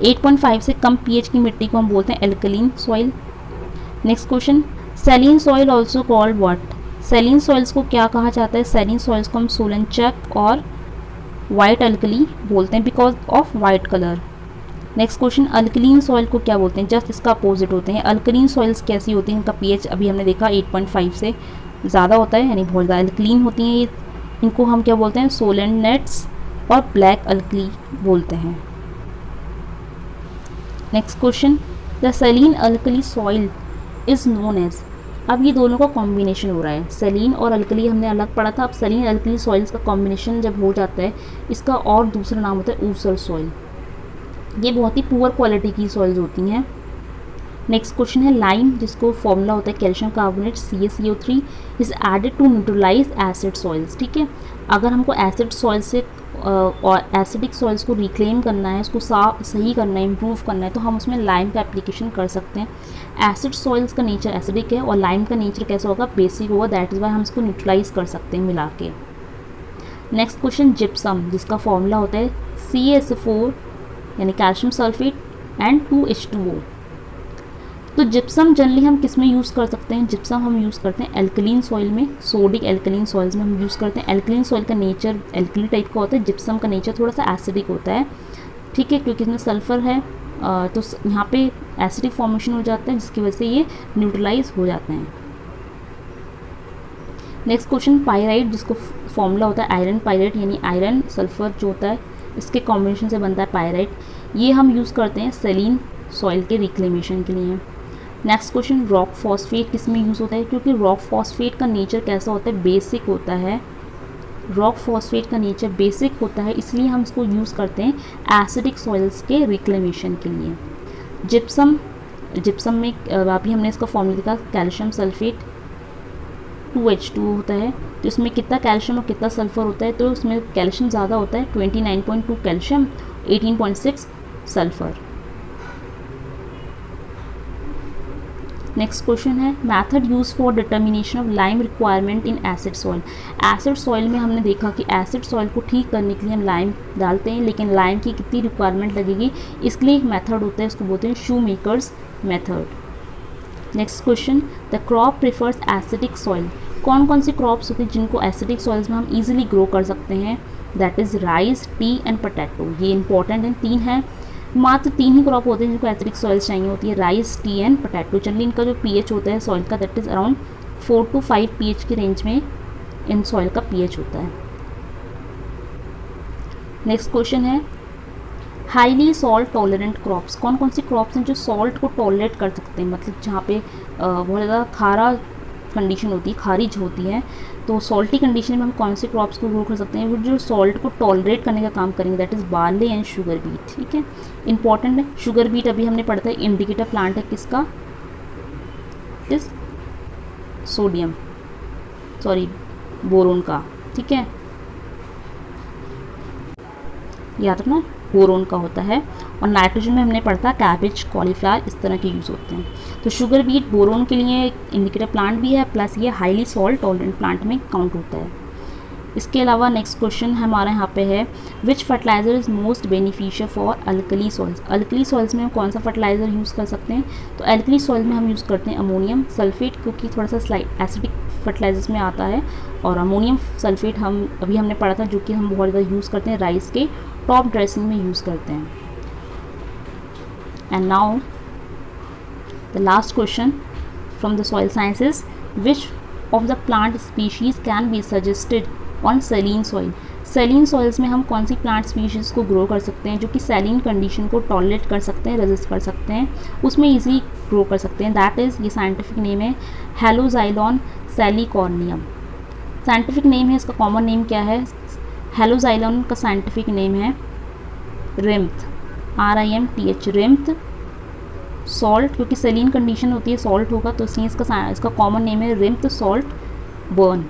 8.5 से कम pH की मिट्टी को हम बोलते हैं alkaline soil. Next question, saline soil also called what. Saline soils को क्या कहा जाता है? सैलिन सॉइल्स को हम सोलनचक और वाइट अल्कली बोलते हैं because of white colour. Next question, alkaline soil को क्या बोलते हैं? जस्ट इसका अपोजिट होते हैं। अल्कलीन सॉइल्स कैसी होती हैं? इनका pH अभी हमने देखा 8.5 से ज़्यादा होता है, यानी बहुत ज़्यादा अल्कलीन होती हैं ये। इनको हम क्या बोलते हैं? सोलेनेट्स और ब्लैक अल्कली बोलते हैं। Next question, the saline alkali soil is known as. अब ये दोनों का कॉम्बिनेशन हो रहा है, सैलिन और अल्कली हमने अलग पढ़ा था, अब सैलिन अल्कली सॉइल्स का कॉम्बिनेशन जब हो जाता है, इसका और दूसरा नाम होता है ऊसर सॉइल। ये बहुत ही पुअर क्वालिटी की सॉइल्स होती हैं। नेक्स्ट क्वेश्चन है, लाइम, जिसको फॉर्मूला होता है calcium carbonate CaCO3 is added to neutralize acid soils, ठीक है। अगर हमको एसिड सॉइल से और एसिडिक सॉइल्स को रिक्लेम करना है, उसको सही करना है, इम्प्रूव करना है, तो हम उसमें लाइम का एप्लीकेशन कर सकते हैं। एसिड सॉइल्स का नेचर एसिडिक है और लाइम का नेचर कैसा होगा? बेसिक होगा, दैट इज़ वाई हम इसको न्यूट्रलाइज कर सकते हैं मिला के। नेक्स्ट क्वेश्चन, जिप्सम, जिसका फॉर्मूला होता है CaSO4 यानी कैल्शियम सल्फेट एंड 2H2O। तो जिप्सम जनरली हम किस में यूज़ कर सकते हैं? जिप्सम हम यूज़ करते हैं एल्कलीन सॉइल में, सोडिक एल्कलीन सॉइल्स में हम यूज़ करते हैं। एल्कलीन सॉइल का नेचर एल्कली टाइप का होता है, जिप्सम का नेचर थोड़ा सा एसिडिक होता है, ठीक है, क्योंकि इसमें सल्फ़र है तो यहाँ पे एसिडिक फॉर्मेशन हो जाता है जिसकी वजह से ये न्यूट्रलाइज हो जाते हैं। नेक्स्ट क्वेश्चन, पायराइट, जिसको फॉर्मूला होता है आयरन पायराइट, यानी आयरन सल्फ़र जो होता है इसके कॉम्बिनेशन से बनता है पायराइट। ये हम यूज़ करते हैं सैलिन सॉइल के रिक्लेमेशन के लिए। नेक्स्ट क्वेश्चन, रॉक फॉस्फेट किस में यूज़ होता है? क्योंकि रॉक फॉस्फेट का नेचर कैसा होता है? बेसिक होता है। रॉक फॉस्फेट का नेचर बेसिक होता है, इसलिए हम इसको यूज़ करते हैं एसिडिक सॉइल्स के रिक्लेमेशन के लिए। जिप्सम में अभी हमने इसका फॉर्मूला देखा, कैल्शियम सल्फेट 2H2O होता है, तो इसमें कितना कैल्शियम और कितना सल्फर होता है? तो उसमें कैल्शियम ज़्यादा होता है, 29.2 कैल्शियम, 18.6 सल्फर। नेक्स्ट क्वेश्चन है, method use for determination of lime requirement in acid soil. Acid soil में हमने देखा कि एसिड सॉइल को ठीक करने के लिए हम लाइम डालते हैं, लेकिन लाइम की कितनी रिक्वायरमेंट लगेगी इसके लिए एक मेथड होता है, इसको बोलते हैं Shoemaker's method. Next question, the crop prefers acidic soil. कौन कौन सी क्रॉप्स होती हैं जिनको एसिडिक सॉइल्स में हम ईजिली ग्रो कर सकते हैं? That is rice, T and potato. ये इंपॉर्टेंट है, 3 हैं। मात्र 3 ही क्रॉप होते हैं जिनको एसिडिक सॉइल चाहिए होती है, rice, T and potato. Generally इनका जो पीएच होता है सॉइल का that is around 4 to 5 pH के रेंज में इन सॉइल का पीएच होता है। नेक्स्ट क्वेश्चन है हाईली सॉल्ट टॉलरेंट क्रॉप्स। कौन कौन सी क्रॉप्स हैं जो सॉल्ट को टॉलरेट कर सकते हैं, मतलब जहाँ पे बहुत ज़्यादा खारा कंडीशन होती है, खारिज होती है, तो सॉल्टी कंडीशन में हम कौन से क्रॉप्स को ग्रो कर सकते हैं वो जो सॉल्ट को टॉलरेट करने का काम करेंगे, that is barley and sugar beet. ठीक है, इंपॉर्टेंट है। शुगर बीट अभी हमने पढ़ा था इंडिकेटर प्लांट है किसका, इस सोडियम बोरोन का। ठीक है, याद रखना बोरोन का होता है। और नाइट्रोजन में हमने पढ़ा था कैबेज, कॉलीफ्लावर, इस तरह के यूज़ होते हैं। तो शुगर बीट बोरोन के लिए इंडिकेटर प्लांट भी है, प्लस ये हाईली सॉल्ट टॉलरेंट प्लांट में काउंट होता है। इसके अलावा नेक्स्ट क्वेश्चन हमारे यहाँ पे है which fertiliser is most beneficial for alkali soils. Alkali soils में हम कौन सा फर्टिलाइज़र यूज़ कर सकते हैं, तो अल्कली सॉइल में हम यूज़ करते हैं अमोनियम सल्फेट, क्योंकि थोड़ा सा स्लाइट एसिडिक फर्टिलाइजर्स में आता है। और अमोनियम सल्फेट हमने पढ़ा था जो कि हम बहुत ज़्यादा यूज़ करते हैं, राइस के टॉप ड्रेसिंग में यूज़ करते हैं। And now the last question from the soil sciences, which of the plant species can be suggested on saline soil. Saline soils में हम कौन सी प्लांट स्पीशीज़ को ग्रो कर सकते हैं जो कि सेलिन कंडीशन को टॉलरेट कर सकते हैं, रेजिस्ट कर सकते हैं, उसमें ईजिली ग्रो कर सकते हैं। दैट इज़, ये साइंटिफिक नेम है हेलोजाइलॉन सैलिकॉर्नियम। साइंटिफिक नेम है, इसका कॉमन नेम क्या है, हेलोजाइलॉन का साइंटिफिक नेम है रिम्थ, RIMTH, रिम्थ सॉल्ट, क्योंकि सेलिन कंडीशन होती है सॉल्ट होगा तो इसलिए इसका कॉमन नेम है रिम्थ सॉल्ट बर्न,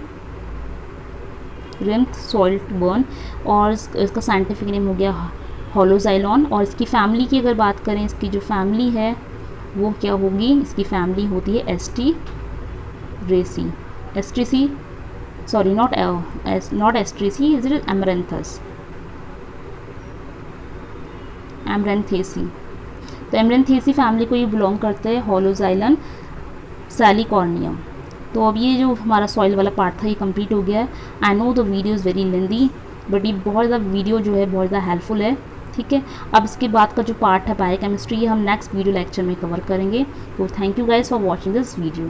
रिम्थ सॉल्ट बर्न। और इसका साइंटिफिक नेम हो गया होलोजाइलॉन। और इसकी फैमिली की अगर बात करें, इसकी जो फैमिली है वो क्या होगी, इसकी फैमिली होती है Asteraceae, not Asteraceae, is it Amaranthus, Amaranthaceae. तो एमरेंथेसी फैमिली को ये बिलोंग करते हैं, होलोजाइलन सैलिकॉर्नियम। तो अब ये जो हमारा सॉइल वाला पार्ट था ये कंप्लीट हो गया है। I know the video is very lengthy, but ये बहुत ज़्यादा वीडियो जो है बहुत ज़्यादा हेल्पफुल है। ठीक है, अब इसके बाद का जो पार्ट है बायोकेमिस्ट्री, ये हम नेक्स्ट वीडियो लेक्चर में कवर करेंगे। तो thank you guys for watching this video.